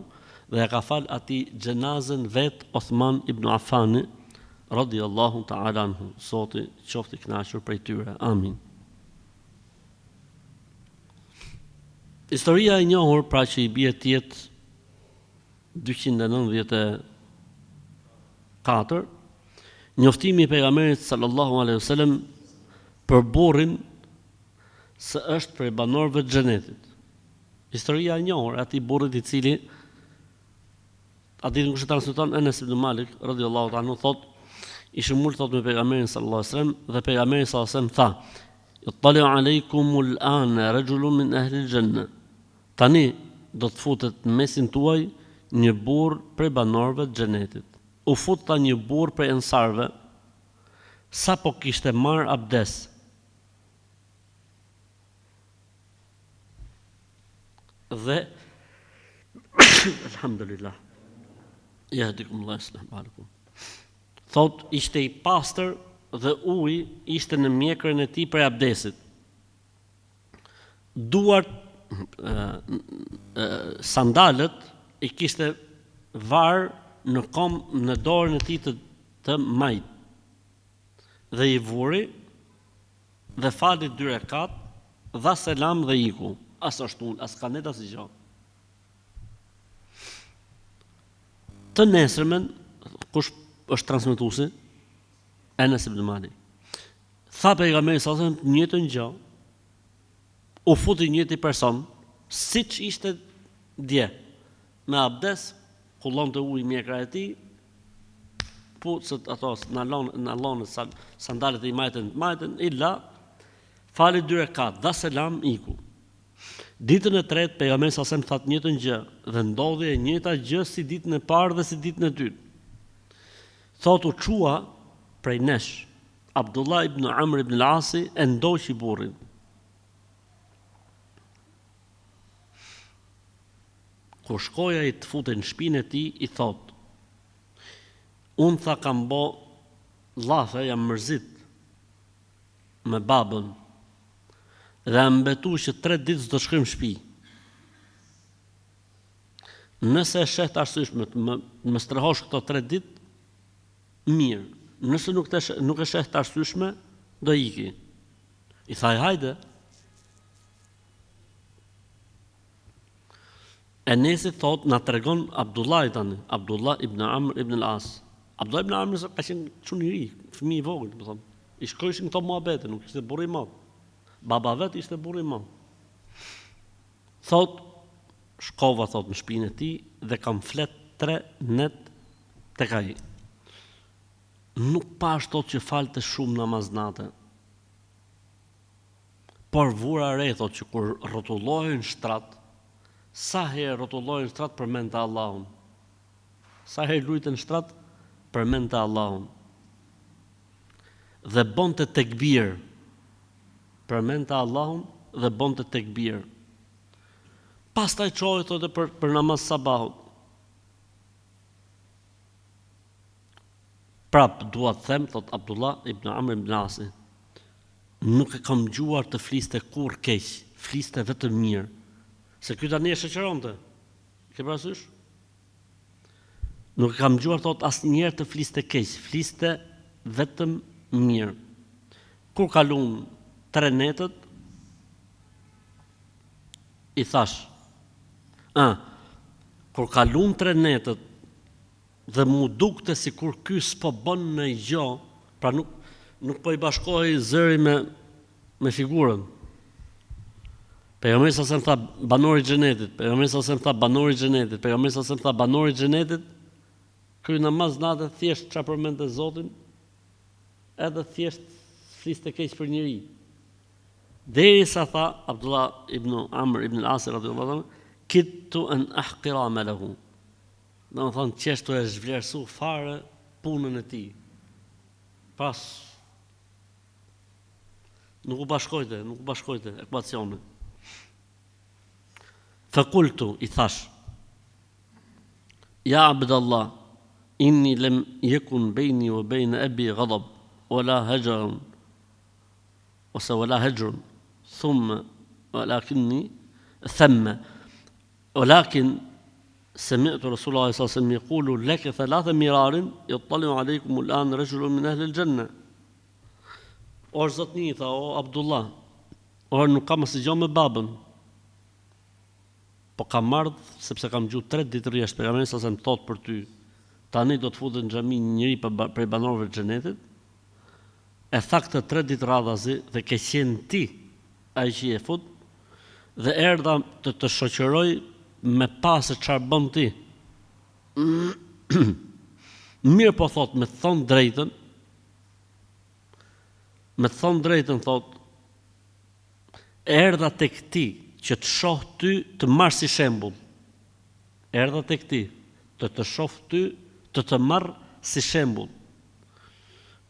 dhe ka fal atij xhenazën vet Uthman ibn Affani radhiyallahu ta'ala anhu. Zoti qoftë i kënaqur prej tyre. Amin. Historia e njohur pra që i bie tjetë 294, njoftimi i pejgamberit sallallahu alaihi wasallam për burrin se është prej banorëve të xhenetit. Historia e njohur e atij burrit i cili aty kush e transmeton Enes ibn Malik radhiyallahu anhu thot ishim mulë thot me pejgamberin sallallahu alaihi wasallam dhe pejgamberi sallallahu alaihi wasallam tha: "Yattali'u alaykumul ana rajulun min ahli al-janna." Tani do të futet në mesin tuaj një burr prej banorëve të xhenetit. U fut ta një burr prej ensarve, sa po kishte marr abdes. Dhe alhamdulillah. Yahdikumullah sallallahu alaikum. Thot ishte i pastër dhe uji ishte në mjekrën e tij për abdesit. Duart sandalët i kishte varë në kom në dorën e tij të majt. Dhe i vuri dhe fali 2 rekat, dha selam dhe iku. As ashtu, as kanet as gjë. Të nesërmen, kush është transmetuesi? Enes ibn Malik. Tha pejgamberi sallallahu alajhi wasallam njëjtën gjë. U futi njëti person, siç ishte dje, me abdes, kullonte ujë mjekra e tij, pucët ato në allon sandalet e i majten, illa fali 2 rekat, dha selam, iku. Ditën e tretë pejgamberi sallallahu alajhi wasallam tha njëjtën gjë dhe ndodhi e njëjta gjë si ditën e parë dhe si ditën e dytë. Thot u çua prej nesh Abdullah ibn Amr ibn al-Asi e ndoqi burrin. Kur shkoja i të fute në shpinë e tij, i thot: "Unë tha kam bo llafe, jam mërzit me babën dhe jam betu që 3 ditë s'do shkojmë në shtëpi. Nëse e sheh të arsyeshme më strehosh këto 3 ditë, mirë. Nëse nuk e sheh të arsyeshme, do iki." I thaj hajde. Enesi thot na tregon Abdullah tani, Abdullah ibn Amr ibn al-As. Abdullah ibn Amr ka qenë çun i ri, fëmijë i vogël, do thon. I shkojshin këto muhabete, nuk ishte burr i madh. Baba vet ishte burr i madh. Thot shkova thot në shtëpinë e tij dhe kam flet 3 net tek ai. Nuk pa ashtot që falte shumë namaznate. Por vura re thot që kur rrotullohen shtrat, sa herë rrotullohen shtrat përmend të Allahun. Sa herë lujten shtrat përmend të Allahun. Dhe bonte tekbir. Përmend të Allahun dhe bonte tekbir. Pastaj çoi thotë për namaz sabahut. Prap dua të them, thot Abdullah ibn Amr ibn Asi, nuk e kam gjuar të fliste kur keq, fliste vetëm mirë. Se ky tani e shoqëronte. Ke parasysh? Nuk kam dëgjuar thot asnjëherë të fliste keq, fliste vetëm mirë. Kur kalun 3 netët, i thash, kur kalun 3 netët dhe mu dukte sikur ky s'po bën në gjë, pra nuk po i bashkohej zëri me figurën. Pejgamberi sa më tha banori i xhenetit, pejgamberi sa më tha banori i xhenetit, pejgamberi sa më tha banori i xhenetit. Ky namaz natë thjesht çfarë përmendte Zotin, edhe thjesht fliste keq për njëri. Derisa tha Abdullah ibn Amr ibn al-As radhiyallahu anhu, kittu an ahqira amalahu. Do të thonë qeshtu e zhvlerësu fare punën e tij. Pas nuk u bashkojte ekuacione. Fakultu, i thash, ja Abdallah, inni lem jekun bejni o bejnë ebi gadab, wala hajrun, ose wala hajrun, thumë, ولكن سمعت رسول الله صلى الله عليه وسلم يقول لك 3 مرار يطلع عليكم الآن رجل من أهل الجنة. Or zotni, tha, o Abdullah, or nuk kam asnjë gjë me babën. Po kam ardh sepse kam gjuar 3 ditë rresht pejgamberi sa më thot për ty. Tani do të futet në xhami një njeri prej banorëve të xhenetit. E tha këtë 3 ditë radhazi dhe ke qenë ti ai që e fut dhe erdha të shoqëroj me pasë çfarë bën ti. Mirë po thot me të thonë drejtën thot, erdha tek ti që të shoh ty të marr si shembull. Erdha tek ti të shoh ty të marr si shembull.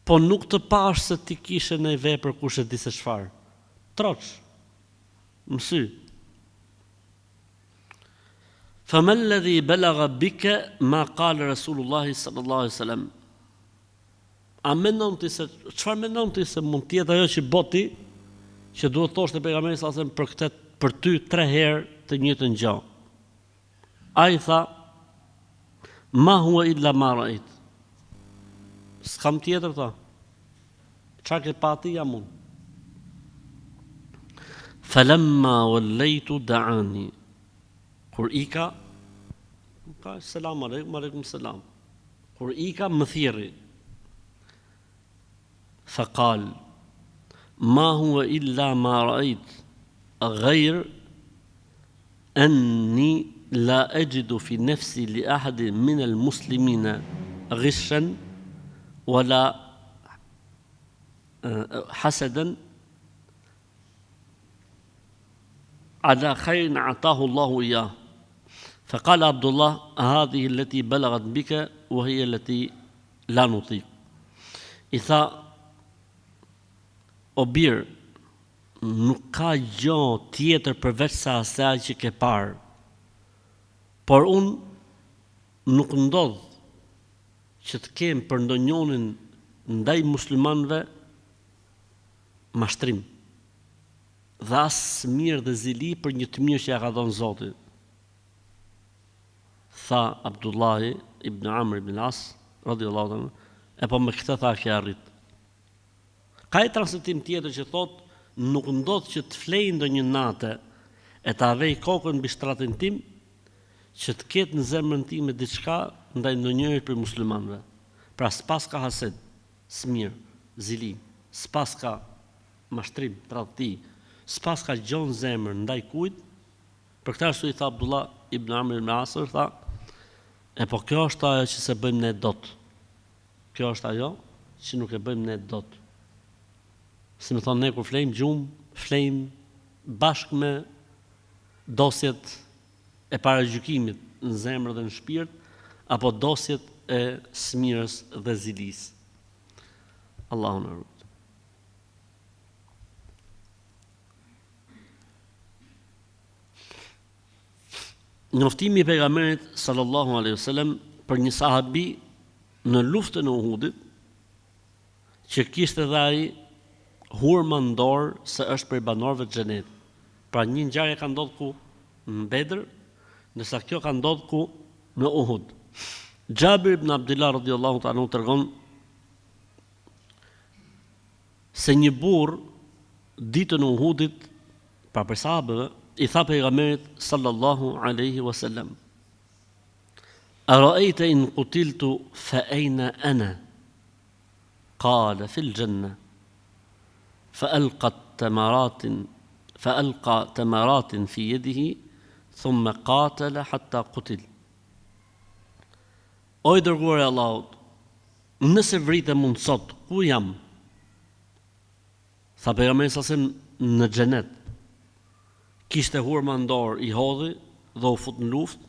Po nuk të pash se ti kishe në vepër kush e di se çfarë. Troç. Mësy. فما الذي بلغ بك ما قال رسول الله صلى الله عليه وسلم. A mendon ti se çfarë mendon ti se mund të jetë ajo që boti që duhet thoshte pejgamberi sa për ty 3 herë të njëjtën gjë. Ai tha ma huwa illa ma ra'it. S'kam tjetër tha. Çfarë ke pati jam unë. Falamma wallaytu da'ani. Kur ika, selam aleikum selam. Kur ika më thirri. فقال ما هو إلا ما رأيت غير أني لا أجد في نفسي لأحد من المسلمين غشا ولا حسدا على خير أعطاه الله إياه. فقال عبد الله هذه التي بلغت بك وهي التي لا نطيق. إذا O birë, nuk ka gjë tjetër përveç sa asaj që ke parë. Por unë nuk ndodh që të kem për ndonjënin ndaj muslimanëve mashtrim. Dhe as mirë dhe zili për një të mirë që ja ka dhënë Zoti. Tha Abdullahi ibn Amr ibn As, radhiyallahu anhu, e po me këtë tha që arrit. Ka e transmetim tjetër që thot, nuk ndodh që të flej ndonjë natë e ta vej kokën mbi shtratin tim, që të ketë në zemrën time diçka ndaj ndonjërit për muslimanëve. Pra s'pas ka hased, smir, zili, s'pas ka mashtrim, tradhti, s'pas ka gjon zemrën ndaj kujt. Për këtë arsye i tha Abdullah ibn Amr ibn As, tha, e po kjo është ajo që se bëjmë ne dot. Kjo është ajo që nuk e bëjmë ne dot. Si më thonë ne kur flejmë bashkë me dosjet e paragjykimit në zemrë dhe në shpirt, apo dosjet e smirës dhe zilis. Allahu na rujt. Njoftimi i pejgamberit sallallahu alaihi wasallam për një sahabi në luftën e Uhudit, që kishte dhe ai hurma në dorë se është prej banorëve të xhenetit. Pra një ngjarje ka ndodhur ku në Bedër, ndërsa kjo ka ndodhur ku në Uhud. Gjabir ibn Abdullah radhiyallahu ta'ala tregon se një burr ditën e Uhudit pa për sahabëve i tha pejgamberit sallallahu alaihi wasallam: "Ara'ayta in qutiltu fa ayna ana?" Qala fil janna. فألقى تمرات في يده ثم قاتل حتى قتل. O i dërguari i Allahut, nëse vritem mund sot, ku jam? Tha pejgamberi sa në xhenet. Kishte hurma në dorë, i hodhi dhe u fut në luftë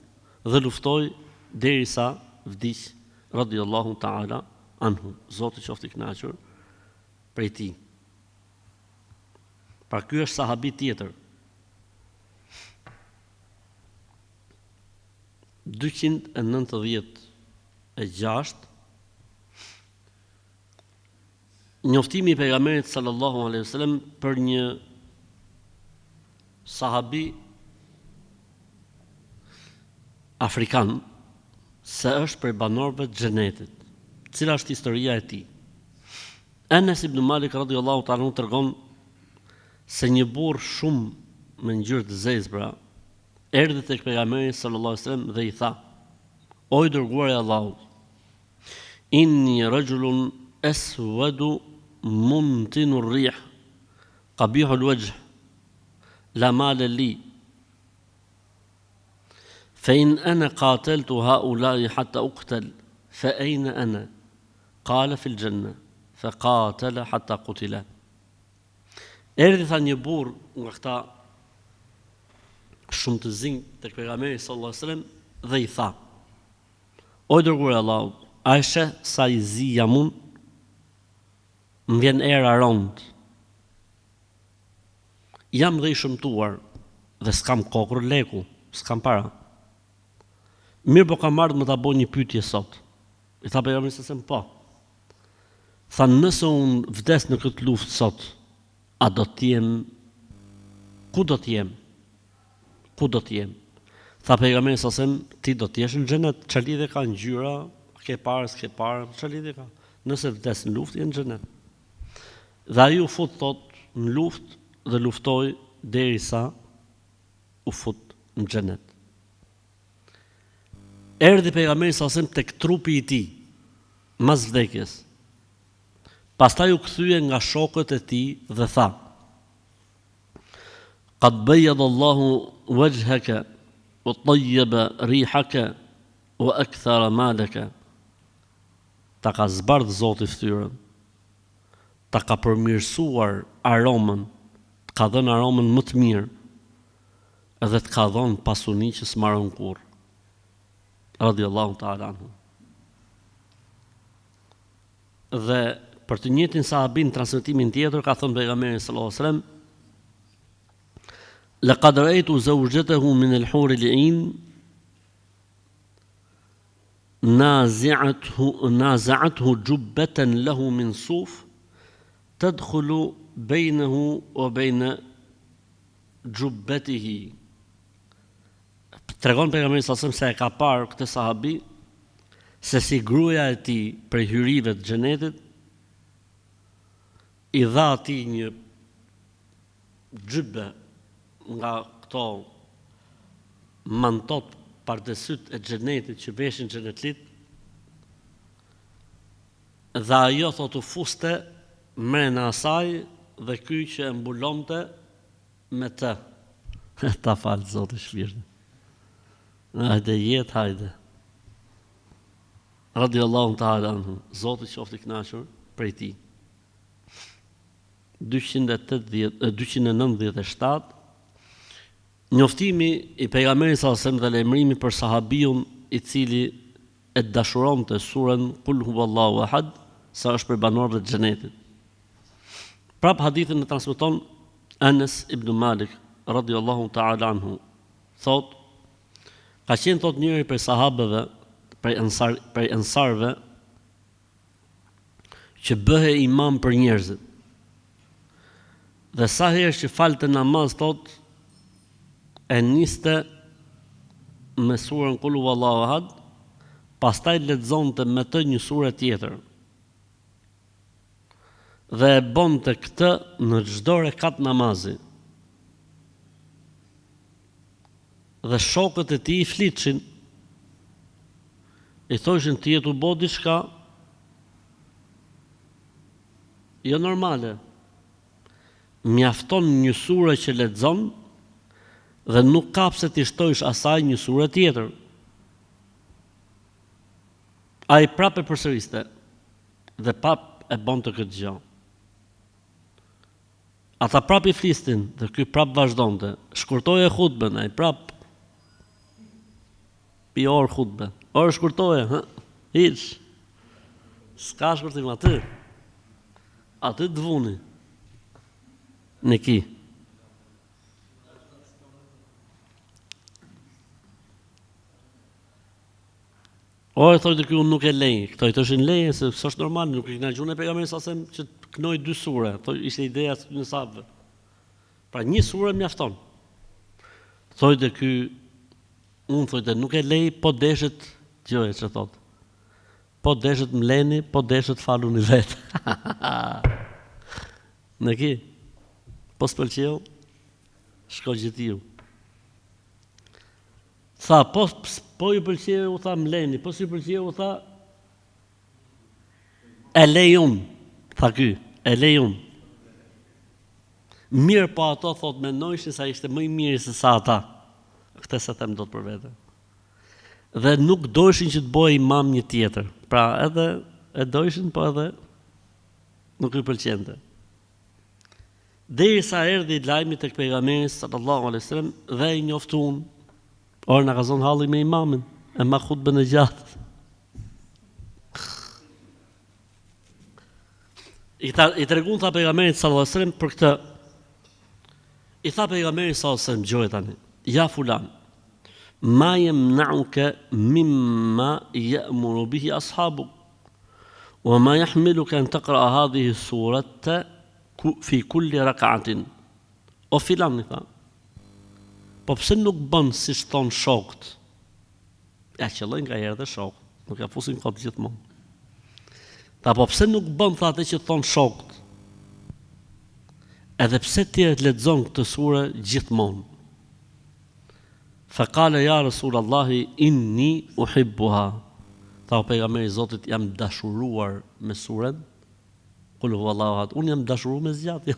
dhe luftoi derisa vdiq radhiyallahu ta'ala anhu. Zoti qoftë i kënaqur prej tij. Pra ky është sahabi tjetër. 296 njoftimi i pejgamberit sallallahu alaihi wasallam për një sahabi afrikan se është prej banorëve të xhenetit. Cila është historia e tij? Anas ibn Malik radhiyallahu ta'ala tregon se një burr shumë me ngjyrë të zezbra erdhi tek pejgamberi sallallahu alaihi wasallam dhe i tha: "O i dërguari i Allahut, inni rajulun aswadu mumtinu ar-rih, qabihu al-wajh, la mala li. Fa in ana qataltu haula'i hatta uqtal, fa ayna ana?" Qala fi al-janna, fa qatala hatta qutila. Erdhi tha një burr nga këta shumë të zinj tek pejgamberi sallallahu alajhi wasallam dhe i tha: "O i dërguari i Allahut, a e sheh sa i zi jam unë? Më vjen era rond. Jam dhe i shëmtuar dhe s'kam kokër leku, s'kam para. Mirë po kam ardhur më ta bëj një pyetje sot." I tha pejgamberi sallallahu alajhi wasallam: "Po." Tha: "Nëse unë vdes në këtë luftë sot, a do të jem? Ku do të jem? Ku do të jem?" Tha pejgamberi sallallahu alajhi wasallam: "Ti do të jesh në xhenet, çfarë lidhje ka ngjyra, ke parë, s'ke parë, çfarë lidhje ka? Nëse vdes në luftë, je në xhenet." Dhe ai u fut thot në luftë dhe luftoi derisa u fut në xhenet. Erdhi pejgamberi sallallahu alajhi wasallam tek trupi i tij mas vdekjes. Pastaj u kthye nga shokët e tij dhe tha: "Qad bayyada Allahu wajhaka wa tayyaba rihaka wa akthara malaka." Ta ka zbardh Zoti fytyrën, ta ka përmirësuar aromën, të ka dhënë aromën më të mirë, edhe të ka dhënë pasuni që s'maron kurrë. Radhiyallahu ta'ala anhu. Dhe për të njëjtin sahabin transmetimin tjetër ka thënë pejgamberi sallallahu alajhi wasallam: "Laqad ra'aytu zawjatahu min al-hur al-'ain نازعته جبة له من صوف تدخل بينه وبين جبته." Tregon pejgamberi sallallahu alajhi wasallam se e ka parë këtë sahabi se si gruaja e tij për hyrive të xhenetit i dha atij një xhybe nga këto mantot pardesyt e xhenetit që veshin xhenetlit, dhe ajo thot u fuste mrena asaj dhe ky që e mbulonte me të. Ta falë Zoti shpirtin. Hajde jetë, hajde. Radhiyallahu ta'ala anhu. Zoti qoftë i kënaqur prej tij. 297 Njoftimi i pejgamberit sallallahu alajhi wasallam dhe lajmërimi për sahabiun i cili e dashuronte surën Kul huwallahu ahad, sa është për banorëve të xhenetit. Prap hadithin e transmeton Anas ibn Malik radhiyallahu ta'ala anhu. Thot, ka qenë thot njëri prej sahabëve, prej ensarve, që bëhe imam për njerëzit. Dhe sa herë që falte namaz thot, e niste me surën Kul huwallahu ahad, pastaj lexonte me të një sure tjetër. Dhe e bonte këtë në çdo rekat namazi. Dhe shokët e tij i flitshin. I thoshin ti jetu bo diçka jo normale. Mjafton një sure që lexon dhe nuk ka pse ti shtojsh asaj një sure tjetër. Ai prapë përsëriste dhe prapë e bonte këtë gjë. Ata prapë i flistin dhe ky prapë vazhdonte. Shkurtoje hutben, ai prapë pi orë hutbe. Orë shkurtoje, hiç. S'ka shkurtim aty. Aty të vuni. Në ki. O, e thojtë kjo nuk e lej. Këto i thoshin leje, se s'është normal, nuk i kena gjune pejgamberin sasem që të knoj 2 sure. Ishte ideja në sabëve. Pra një sure mjafton. Thojtë ky, unë thojtë nuk e lej, po deshet, gjoje që thotë. Po deshet mleni, po deshet falu një vetë. Në ki, po s'pëlqeu, shko gjithiu. Tha, po ju pëlqeu, u tha mleni, po si pëlqeu, u tha, e lej unë, tha ky, e lej unë. Mirë po ato, thot, mendojshin sa ishte më i mirë se sa ata. Këtë se them do të për vete. Dhe nuk dojshin që të bëj imam një tjetër. Pra edhe e dojshin, po edhe nuk i pëlqente. Derisa erdhi lajmi tek pejgamberi sallallahu alaihi wasallam dhe i njoftuan, orë na ka zonë halli me imamin, e ma hutben e gjatë. I tregun tha pejgamberit sallallahu alaihi wasallam për këtë. I tha pejgamberi sallallahu alaihi wasallam, gjoj tani, ja fulan, ma yamna'uka mimma ya'muru bihi ashabu wa ma yahmiluka an taqra hadhihi surata fi kulli rak'atin. O filan, i tha, po pse nuk bën si thon shokët? Ja qellojnë nga herë dhe shokët, nuk ja fusin kot gjithmonë. Tha, po pse nuk bën tha atë që thon shokët? Edhe pse ti e lexon këtë sure gjithmonë. Fa qala ya Rasulallahi inni uhibbuha. Tha o pejgamberi i Zotit, jam dashuruar me suren. Qul huwallahu ahad. Unë jam dashuruar me zgjatje.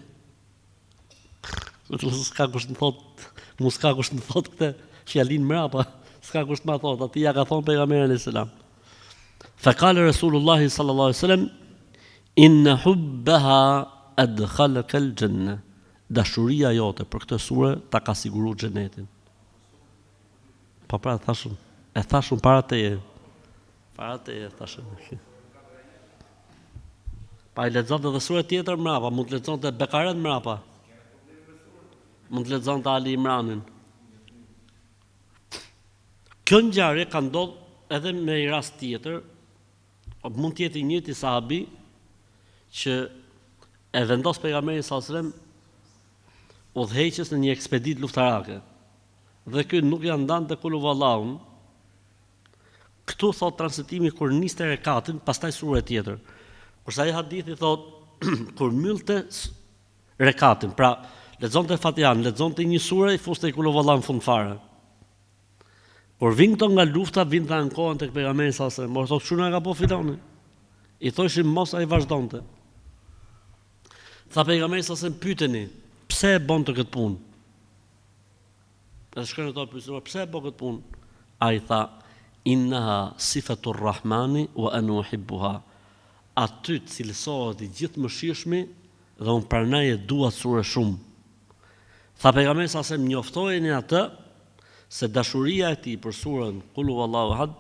S'ka kush të thot, mos ka kush të thot këtë fjalin mrapa. S'ka kush të ma thot, aty ja ka thon pejgamberi alayhis salam. Fa qala Rasulullahi sallallahu alaihi wasallam inna hubbaha adkhalaka al-janna. Dashuria jote për këtë sure ta ka siguruar xhenetin. Po pra e thashun para teje. Para teje thashun. Pa i lexonte edhe sure tjetër mrapa, mund të lexonte Bekaret mrapa. Mund të lexonte Ali Imranin. Kjo ngjarje ka ndodhur edhe me një rast tjetër, mund të jetë i njëjti sahabi që e vendos pejgamberin sallallahu alajhi wasallam udhëheqjes në një ekspeditë luftarake. Dhe ky nuk ja ndante kulu vallahun. Këtu thot transmetimi kur niste rekatin, pastaj sure tjetër. Kurse ai hadithi thot kur mbyllte rekatin, pra lexonte Fatihan, lexonte një sure, i fuste kulu vallahun në fund fare. Kur vin këto nga lufta, vin dhe ankohen tek pejgamberi sallallahu alajhi wasallam. Mos thot çuna ka po filoni. I thoshin mos ai vazhdonte. Tha pejgamberi sallallahu alajhi wasallam, pyeteni, pse e bonte këtë punë? Dhe shkojnë ato pyetën, pse e bë këtë punë? Ai tha, innaha sifatur rahmani wa ana uhibbuha. Aty cilësohet i gjithë mëshirshmi dhe unë pranaj e dua sure shumë. Tha pejgamberi sallallahu alajhi wasallam, njoftojeni atë se dashuria e tij për surën Qul huwallahu ahad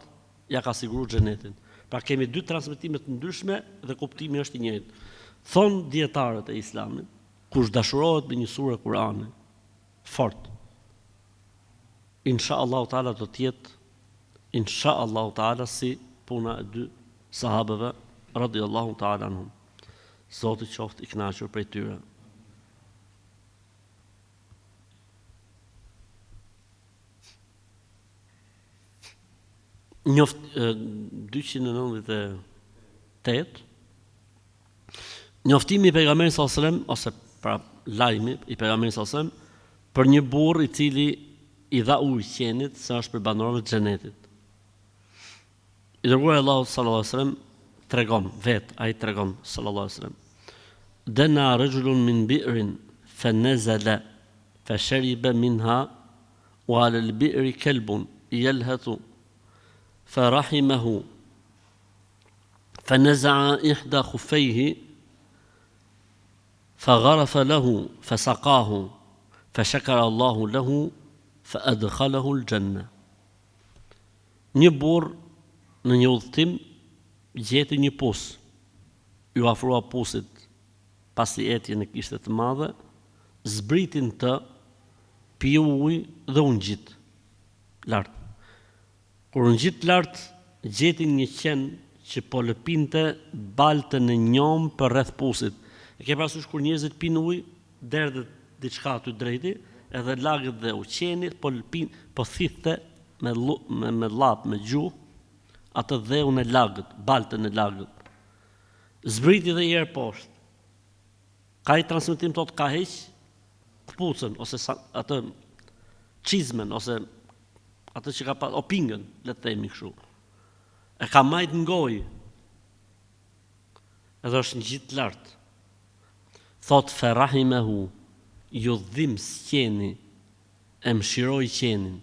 ja ka siguruar xhenetin. Pra kemi dy transmetime të ndryshme dhe kuptimi është i njëjtë. Thon dietarët e Islamit, kush dashurohet me një sure Kur'ani fort, inshallah taala do të jetë inshallah taala si puna e dy sahabeve radhiyallahu taala anhum. Zoti qoftë i kënaqur prej tyre. 298 njoftimi i pejgamberit sallallahu alajhi wasallam ose pra lajmi i pejgamberit sallallahu alajhi wasallam për një burr i cili i dha ujë qenit se është për banorëve të xhenetit. I dërguari Allahu sallallahu alajhi wasallam tregon sallallahu alajhi wasallam dana rajulun min bi'rin fanazala fashariba minha wa 'ala al-bi'ri kalbun yalhatu farahimahu فنزع إحدى خفيه فغرف له فسقاه فشكر الله له فأدخله الجنة. Një burr në një udhtim gjeti një pus. Ju afrua pusit pasi etjen e kishte të madhe, zbritin të piu ujë dhe u ngjit lart. Kur u ngjit lart, gjeti një qen që po lëpinte baltën e njom për rreth pusit. E ke parasysh kur njerëzit pinë ujë, derdhet diçka aty drejti, edhe lagët dhe uqenit po lëpin, po thithte me llap, me gjuhë, atë dheun e lagët, baltën e lagët. Zbriti dhe herë poshtë. Ka i transmetim thot ka heq kpucën ose atë çizmen ose atë që ka pas opingën, le të themi kështu. E ka majt në gojë. Edhe është ngjit lart. Thot ferahimehu, ju dhim s'qeni, e mshiroi qenin.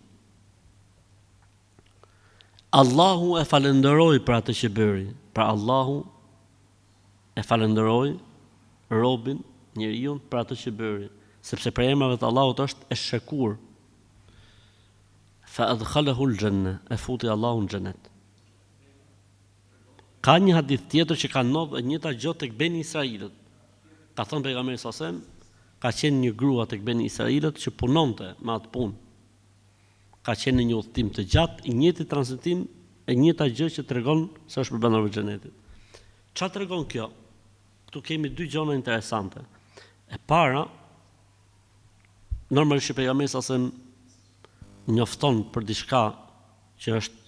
Allahu e falenderoi për atë që bëri. Pra Allahu e falenderoi robin, njeriu për atë që bëri, sepse për emrave të Allahut është e shakur. Fa adkhalahu al-janna, e futi Allahu në xhenet. Ka një hadith tjetër që ka ndodhur e njëjta gjë tek Beni Israilët. Ka thënë pejgamberi sallallahu alajhi wasallam, ka qenë një grua tek Beni Israilët që punonte me atë punë. Ka qenë në një udhtim të gjatë, i njëjti transmetim, e njëjta gjë që tregon se është për banorët e xhenetit. Çfarë tregon kjo? Ktu kemi dy gjëra interesante. E para, normalisht pejgamberi sallallahu alajhi wasallam njofton për diçka që është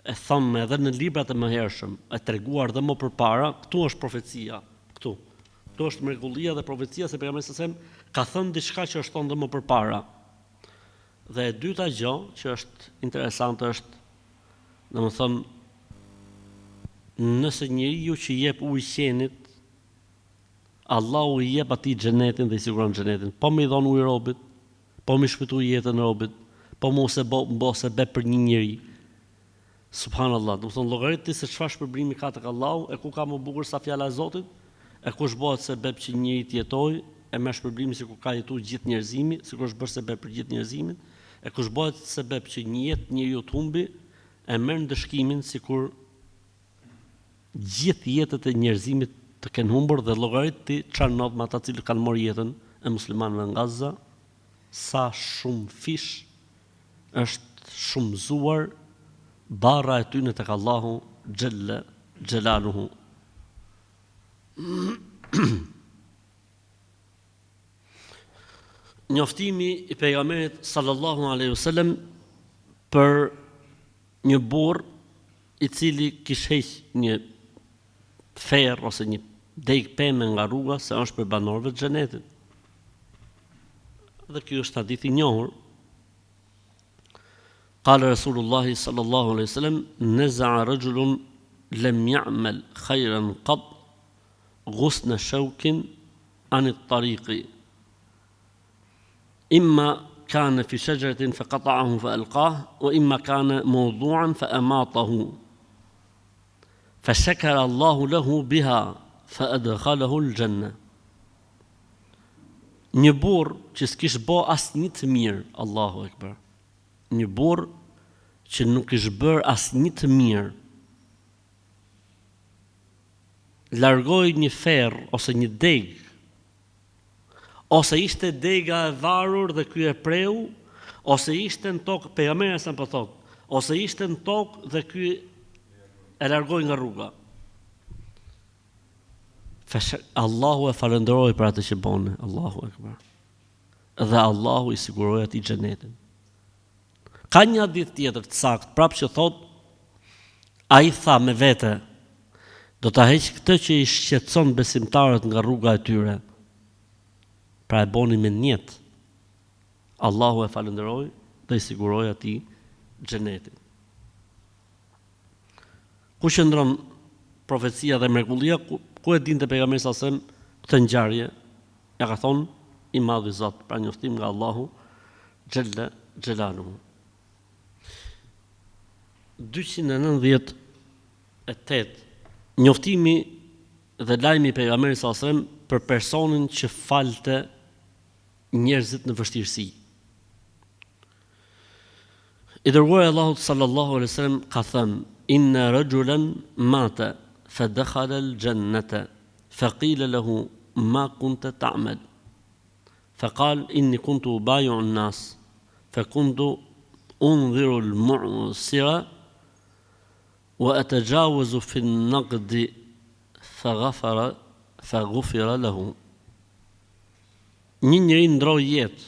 e thënë edhe në librat e mëhershëm, e treguar dhe më përpara, këtu është profecia, këtu është mrekullia dhe profecia se pejgamberi sallallahu alajhi wasallam ka thënë diçka që është thënë dhe më përpara. Dhe e dyta gjë që është interesante është, domethënë, nëse njeriu që jep ujë qenit, Allahu i jep atij xhenetin dhe i siguron xhenetin. Po më i dhon ujë robit, po më shpëtoi jetën e robit, po mos e bë për një njeri. Subhanallah, do të thonë llogarit se çfarë shpërblimi ka tek Allahu, e ku ka më bukur sa fjala e Zotit, e kush bëhet sebeb që njëri të jetojë, e merr shpërblimin sikur ka jetuar gjithë njerëzimi, sikur është bërë sebeb për gjithë njerëzimin, e kush bëhet sebeb që një jetë njeriu të humbi, e merr ndëshkimin sikur gjithë jetët e njerëzimit të kenë humbur dhe llogarit ti çfarë ndodh me ata që kanë marrë jetën e muslimanëve nga Gaza, sa shumë fish është shumëzuar barra e tyre tek Allahu xhalla xhelaluhu. Njoftimi i pejgamberit sallallahu alaihi wasallam për një burr i cili kishte heq një ferr ose një deg pemë nga rruga se është për banorëve të xhenetit. Dhe ky është hadith i njohur. قال رسول الله صلى الله عليه وسلم نزع رجل لم يعمل خيرا قط غصن شوك عن الطريق إما كان في شجرة فقطعه فألقاه وإما كان موضوعا فأماطه فشكر الله له بها فأدخله الجنة. Një burr që s'kish bë asnjë të mirë, Allahu Ekber. Një burr që nuk ish bërë asnjë të mirë, largoi një ferr ose një deg, ose ishte dega e varur dhe ky e preu, ose ishte në tokë, pejgamberi sa po thot, ose ishte në tokë dhe ky e largoi nga rruga. Allahu e falenderoi për atë që bënë, Allahu Ekber. Dhe Allahu i siguroi atij xhenetin. Ka një hadith tjetër të saktë, prapë që thot, ai tha me vete, do ta heq këtë që i shqetëson besimtarët nga rruga e tyre. Pra e boni me njet. Allahu e falenderoj dhe i siguroj atij xhenetin. Ku qëndron profecia dhe mrekullia, ku e dinte pejgamberi sa sem këtë ngjarje? Ja ka thonë i madhi Zot, pra njoftim nga Allahu xhella xhelaluhu. 298 njoftimi dhe lajmi i pejgamberit sa sem për personin që falte njerëzit në vështirësi. I dërguari Allahut sallallahu alaihi wasallam ka thënë: Inna rajulan mata fa dakhala al-jannata fa qila lahu ma kunta ta'mal fa qala inni kuntu ubayi'u an-nas fa kuntu unziru al-mu'sira wa atajawazu fi an-naqd fa ghufira lahu. Një njeri ndroi jetë,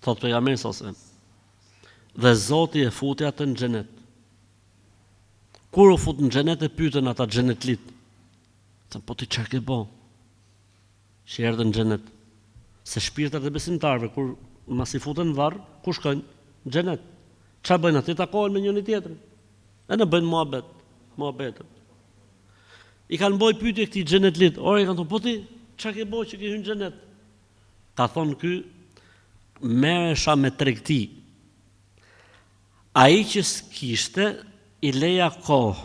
thot pejgamberi sallallahu alaihi wasallam, dhe Zoti e futi atë në xhenet. Kur u fut në xhenet e pyetën ata xhenetlit. Thënë, po ti çfarë ke bë? Që erdhën në xhenet. Se shpirtat e besimtarëve kur mas i futen në varr, ku shkojnë? Në xhenet. Çfarë bëjnë aty? Takohen me njëri tjetrin. E në bëjnë muhabet. I kanë bëj pyetje këtij xhenetlit. Ore, i kanë thonë, po ti çfarë ke bë që ke hyrë në xhenet? Ka thonë ky, merresha me tregti. Ai që s'kishte i leja kohë,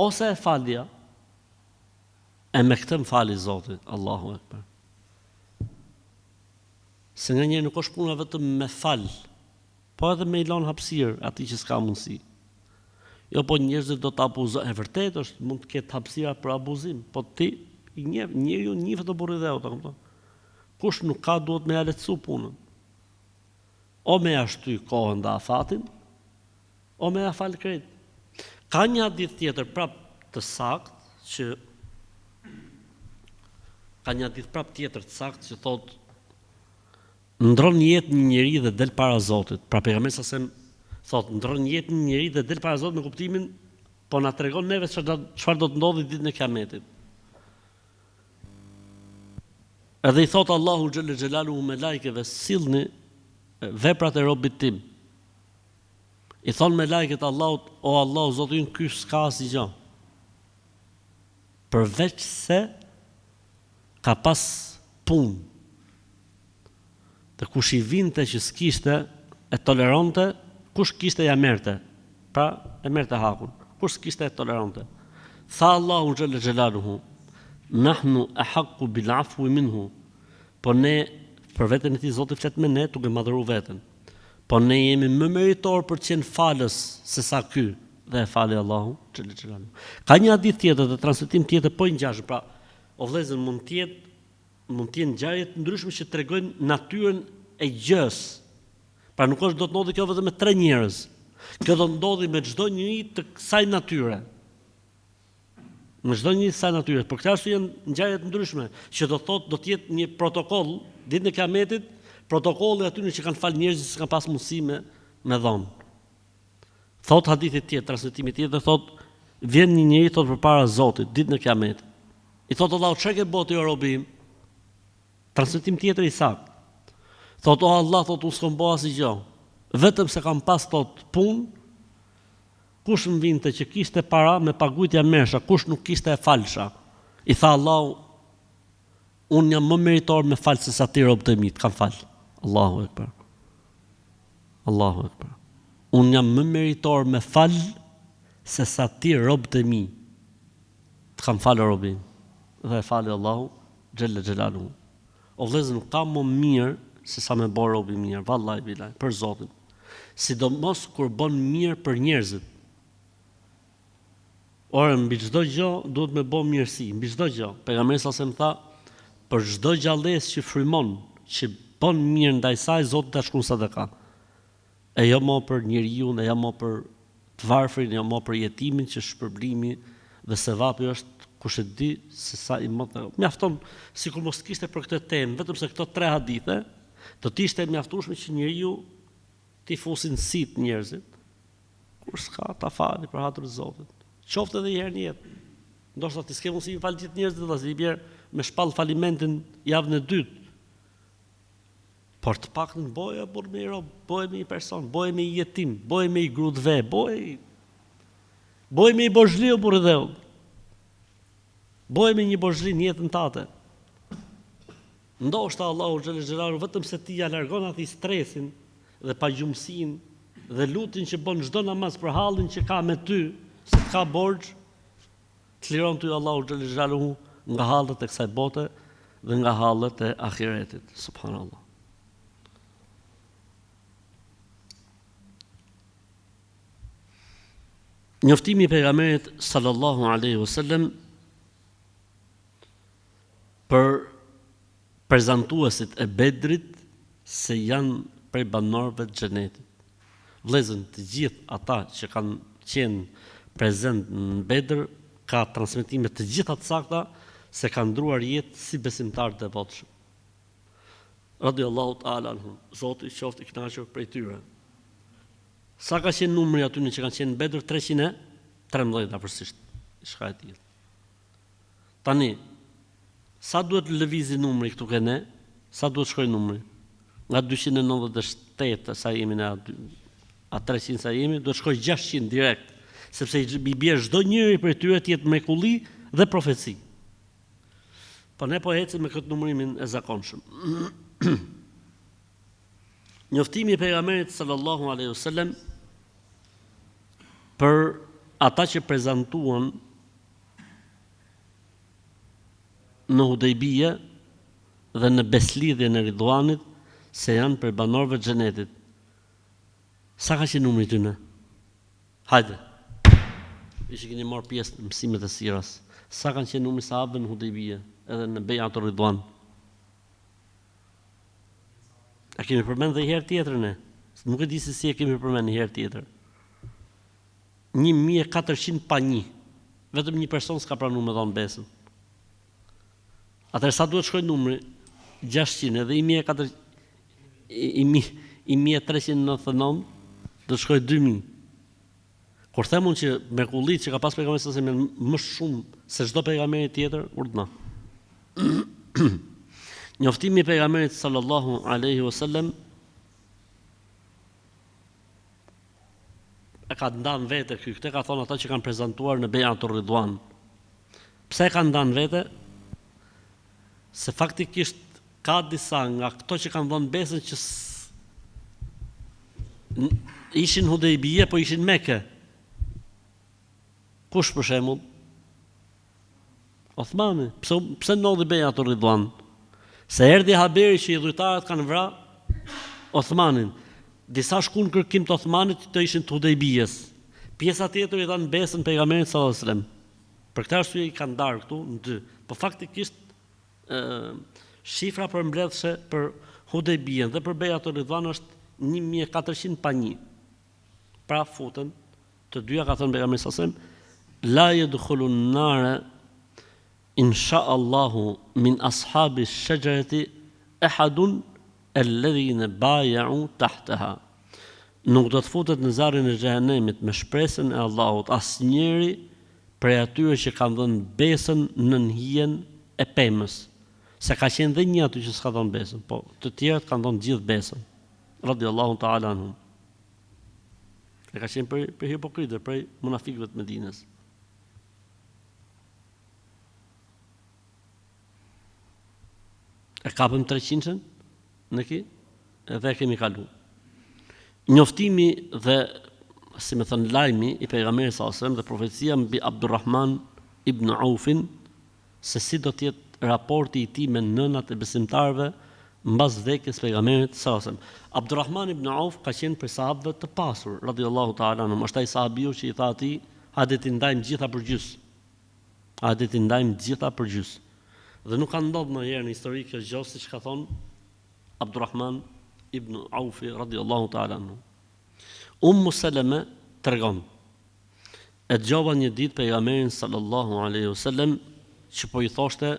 ose e falja, e me këtë më fali Zoti, Allahu Ekber. Se nga njerë nuk është puna vetëm me fal, po edhe me i lon hapësirë atij që s'ka mundësi. Jo, po njerëzit do të abuzojnë, e vërtet është, mund të ketë hapësira për abuzim, po ti njeriu njihet të burridheu, ta kupton. Kush nuk ka duhet me ja lehtësu punën. O me ja shty kohën dhe afatin, o me ja fal krejt. Ka një hadith tjetër prap të saktë që thot ndron jetën një njeri dhe del para Zotit. Pra pejgamberi sa sem thot ndron jetën një njeri dhe del para Zotit, me kuptimin po na tregon neve çfarë do të ndodhi ditën e Kiametit. Edhe i thot Allahu xhelle xhelaluhu me lajkeve, sillni veprat e robit tim. I thonë me lajket Allahut, o Allahu Zotin, ky s'ka asgjë. Përveç se ka pas punë. Dhe kush i vinte që s'kishte, e toleronte, kush kishte ja merte. Pra, e merte hakun. Kush s'kishte e toleronte. Tha Allahu xhelle xhelaluhu, nahnu ahaqqu bil afwi minhu. Po ne, për veten e tij Zoti flet me ne, duke madhëruar veten. Po ne jemi më meritor për të qenë falës se sa ky, dhe e fali Allahu xhelle xhelaluhu. Ka një hadith tjetër dhe transmetim tjetër po i ngjashëm. Pra, o vëllezër, mund të jenë ngjarje të ndryshme që tregojnë natyrën e gjës. Pra nuk është do të ndodhi kjo vetëm me 3 njerëz. Kjo do të ndodhi me çdo njeri të kësaj natyre. Në çdo një sa natyre. Por këta janë ngjarje të ndryshme që do thotë do të jetë një protokoll ditën e Kiametit, protokolli aty që kanë fal njerëzit që kanë pas mundësi me dhon. Thot hadithi tjetër, transmetimi tjetër thot, vjen një njeri thot përpara Zotit ditën e Kiametit. I thot Allahu, çka ke bëti o robi im? Transmetim tjetër i saktë. Thot, o Allah, thot, unë s'kam bërë asgjë. Vetëm se kam pas thot punë, kush më vinte që kishte para me pagujtja mersha, kush nuk kishte e falsha. I tha Allahu, unë jam më meritor me falë se sa ti robët e mi, të kam falë. Allahu Ekber. Allahu Ekber. Unë jam më meritor me falë se sa ti robët e mi, të kam falë robin. Dhe e falë Allahu, xhelle xhelaluhu. O vëllezër, nuk ka më mirë se sa me bërë robi mirë, vallahi bilaj, për Zotin. Sidomos kur bën mirë për njerëzit. Ora, mbi çdo gjë duhet me bë mirësi, mbi çdo gjë. Pejgamberi sa më tha, për çdo gjallëes që frymon, që bën mirë ndaj saj, Zoti ta shkon sadaka. E jo më për njeriu, e jo më për të varfrin, jo më për jetimin që shpërblimi dhe sevapi është kush e di se sa i mëdha. Mjafton sikur mos kishte për këtë temë, vetëm se këto 3 hadithe do të ishte mjaftueshme që njeriu ti fusin sit njerëzit, kur s'ka ta fali për hatër Zotit. Qoftë edhe një herë në jetë. Ndoshta ti s'ke mundësi fal gjithë njerëzit, vëllazë, i bjerë me shpall falimentin javën e dytë. Por të paktën boje burr me rob, boje me një person, boje me një jetim, boje me një grudve, boje me një bozhli o burrë dheu. Boje me një bozhli në jetën tate. Ndoshta Allahu xhallahu vetëm se ti ja largon atë stresin dhe pagjumsinë dhe lutin që bën çdo namaz për hallin që ka me ty, se të ka borxh, të liron ty Allahu xhallahu nga hallet e kësaj bote dhe nga hallet e ahiretit. Subhanallah. Njoftimi i pejgamberit sallallahu alaihi wasallam për prezantuesit e Bedrit se janë prej banorëve të xhenetit. Vëllezër, të gjithë ata që kanë qenë prezent në Bedr ka transmetime të gjitha të sakta se kanë ndruar jetë si besimtarë të devotshëm. Radiallahu ta'ala anhum, Zoti qoftë i kënaqur prej tyre. Sa ka qenë numri aty që kanë qenë në Bedr? 313 afërsisht, shka e tillë. Tani, sa duhet lëvizi numri këtu ke ne? Sa duhet shkoj numri? Nga 297 sa jemi ne, a 300 sa jemi, duhet shkoj 600 direkt, sepse i bie çdo njëri prej tyre të jetë mrekulli dhe profeci. Po ne po ecim me këtë numërimin e zakonshëm. Njoftimi i pejgamberit sallallahu alaihi wasallam për ata që prezantuan në Hudejbije dhe në beslidhjen e Ridwanit se janë për banorëve të xhenetit. Sa ka qenë numri i tyre? Hajde. Ishte keni marrë pjesë në mësimet e sirras. Sa kanë qenë numri sahabëve në Hudejbije edhe në Bejatur Ridwan? A kemi përmend dhe herë tjetër ne? Nuk e di se si e kemi përmend një herë tjetër. 1400 pa një. Vetëm një person s'ka pranuar me dhënë besën. Atëherë sa duhet shkoj numri? 600 edhe 1399 do të shkoj 2000. Kur themun që mrekullitë që ka pas pejgamberi sa më shumë se çdo pejgamber tjetër, urdhna. Njoftimi i pejgamberit sallallahu alaihi wasallam e ka ndan vete këtë ka thonë ata që kanë prezantuar në Bejatur Ridwan. Pse e kanë ndan vete? Se faktikisht ka disa nga këto që kanë dhënë besën që ishin Hudejbije, po ishin Mekë. Kush për shembull? Othmani. Pse ndodhi Bejatur Ridwan? Se erdhi haberi që i dhujtarët kanë vrarë Othmanin. Disa shkuan kërkim të Othmanit të ishin të Hudejbijes. Pjesa tjetër i dhanë besën pejgamberit sallallahu alajhi wasallam. Për këtë arsye i kanë ndarë këtu në dy. Po faktikisht shifra përmbledhse për Hudejbijen dhe për Bejatur Ridwan është 1400 pa 1. Pra futen të dyja, ka thënë pejgamberi sallallahu alajhi wasallam, la yadkhulun nara insha Allahu min ashabi shajarati ahadun alladhina bay'u tahtaha. Nuk do të futet në zjarrin e xhehenemit me shpresën e Allahut asnjëri prej atyre që kanë dhënë besën në hijen e pemës. Se ka qenë dhe një aty që s'ka dhënë besën, po të tjerët kanë dhënë gjithë besën. Radiallahu ta'ala anhum. E ka qenë për hipokritër, për munafikëve të Medinës. E kapëm 300-ën në ki, edhe kemi kalu. Njoftimi dhe, si me thënë, lajmi i pejgamberit sallallahu alajhi wasallam dhe profecia mbi Abdurrahman ibn Aufin, se si do të jetë raporti i tij me nënat e besimtarëve mbas vdekjes pejgamberit sallallahu alajhi wasallam. Abdurrahman ibn Auf ka qenë prej sahabëve të pasur, radhiyallahu ta'ala anhu, është ai sahabiu që i tha atij, hajde ti ndajmë gjitha për gjys. Hajde ti ndajmë gjitha për gjys. Dhe nuk ka ndodhur ndonjëherë në histori kjo gjë, siç ka thonë Abdurrahman ibn Aufi radhiyallahu ta'ala anhu. Salama tregon: e dëgjova një ditë pejgamberin sallallahu alaihi wasallam që po i thoshte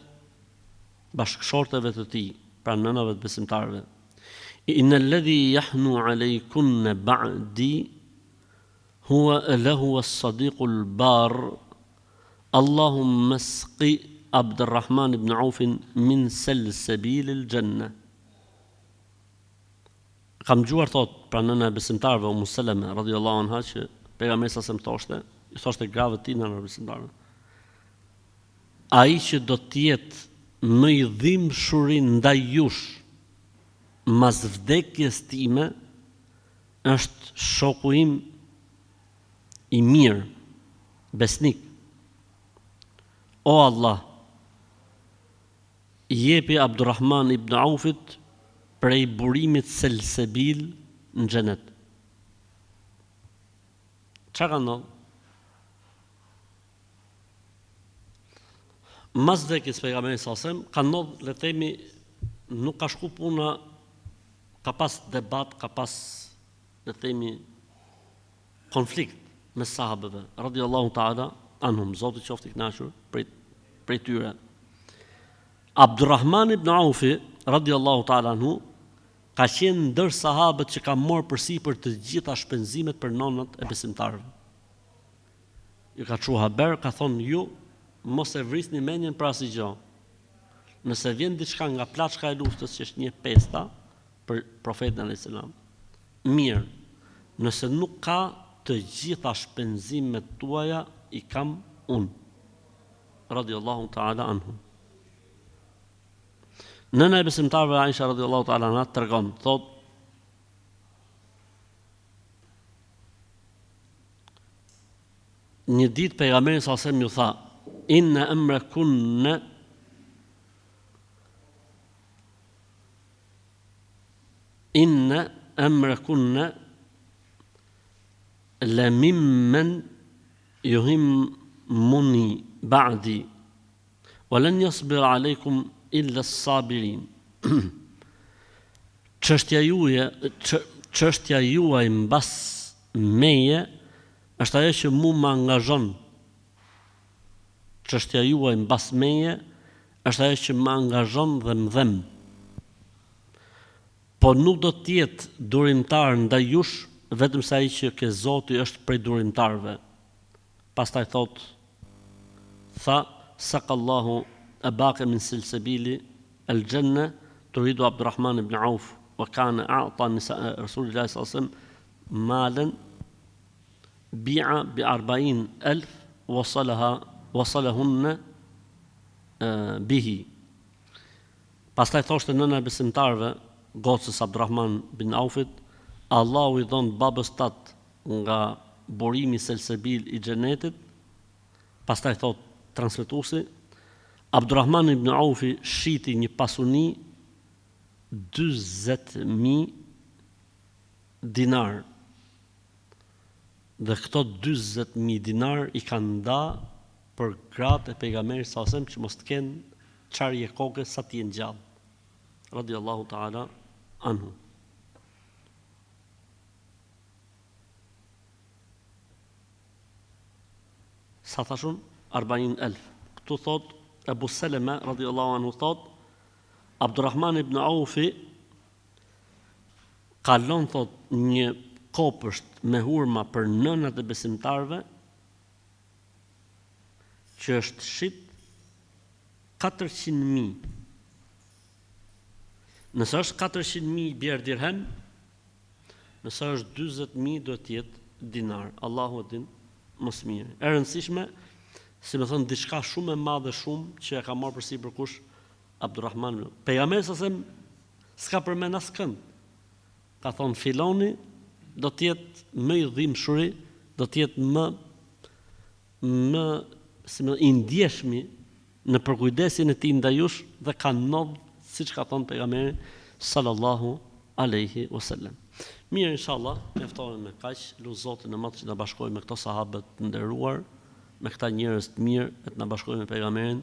bashkëshorteve të tij, pra nënave të besimtarëve: Inna alladhi yahnu alaykunna ba'di huwa lahu as-sadiqu al-bar Allahumma asqi Abdurrahman ibn Auf min salsabil al-janna. Kam dëgjuar thot pra nëna e besimtarëve Ummu Seleme radhiyallahu anha që pejgamberi sa më thoshte grave të tij nëna e besimtarëve. Ai që do të jetë më i dhimbshuri ndaj jush mas vdekjes time është shoku im i mirë, besnik. O Allah, jepi Abdurrahman ibn Aufit prej burimit selsebil në xhenet. Çka ka ndodhur? Mas vdekjes pejgamberit sasem, ka ndodhur, le të themi, nuk ka shku puna, ka pas debat, ka pas, le të themi, konflikt me sahabëve, radhiyallahu ta'ala anhum, Zoti qoftë i kënaqur prej tyre. Abdurrahman ibn Aufi, radhiyallahu ta'ala anhu, ka qenë ndër sahabët që ka marrë përsipër të gjitha shpenzimet për nonat e besimtarëve. Ju ka çuar haber, ka thonë ju mos e vrisni mendjen për asnjë gjë. Nëse vjen diçka nga plaçka e luftës që është një pesta për profetin alayhis salam, mirë. Nëse nuk ka, të gjitha shpenzimet tuaja i kam unë. Radhiyallahu ta'ala anhu. Nëna e besimtarëve Aisha radhiyallahu ta'ala anha tregon, thot, një ditë pejgamberi sa sem ju tha, inna amrakunna la mimmen yuhimmuni ba'di wa lan yasbir alaykum illa as-sabirin. Çështja juaj mbas meje është ajo që mu më angazhon. Çështja juaj mbas meje është ajo që më angazhon dhe më dhem. Po nuk do të jetë durimtar ndaj jush vetëm sa ai që ke Zoti është prej durimtarëve. Pastaj thot, tha, saqallahu abaka min silsabili al-janna turidu Abdurrahman ibn Auf wa kana a'ta nisa Rasulullah sallallahu alaihi wasallam malan bi'a bi 40,000 wasalahunna bihi. Pastaj thoshte nëna e besimtarëve, gocës Abdurrahman bin Aufit, Allahu i dhon babës tat nga burimi selsebil i xhenetit. Pastaj thot transmetuesi, Abdurrahman ibn Aufi shiti një pasuni 40,000 dinar. Dhe këto 40,000 dinar i kanë nda për gratë e pejgamberit sallallahu alajhi wasallam që mos të kenë çarje koke sa të jenë gjallë. Radhiyallahu ta'ala anhu. Sa thashun 40,000. Këtu thot Abu Seleme radhiyallahu anhu thot Abdurrahman ibn Aufi kalon thot një kopësht me hurma për nënat e besimtarëve që është shit 400,000. Nëse është 400,000 bjerë dirhem, nëse është 40,000 do të jetë dinar. Allahu e din më së miri. E rëndësishme, si më thënë, diçka shumë e madhe shumë që e ka marrë përsipër kush? Abdurrahman. Pejgamberi sa sem s'ka përmend askënd. Ka thonë filoni do të jetë më i dhimbshuri, do të jetë më si më i ndjeshmi në përkujdesin e tij ndaj jush dhe ka ndodhur siç ka thonë pejgamberi sallallahu alaihi wasallam. Mirë, inshallah, mjaftohem me kaq, lut Zotin e Madh që na bashkojë me këto sahabët të nderuar, me këta njerëz të mirë, e të na bashkojë me pejgamberin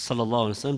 sallallahu alaihi wasallam.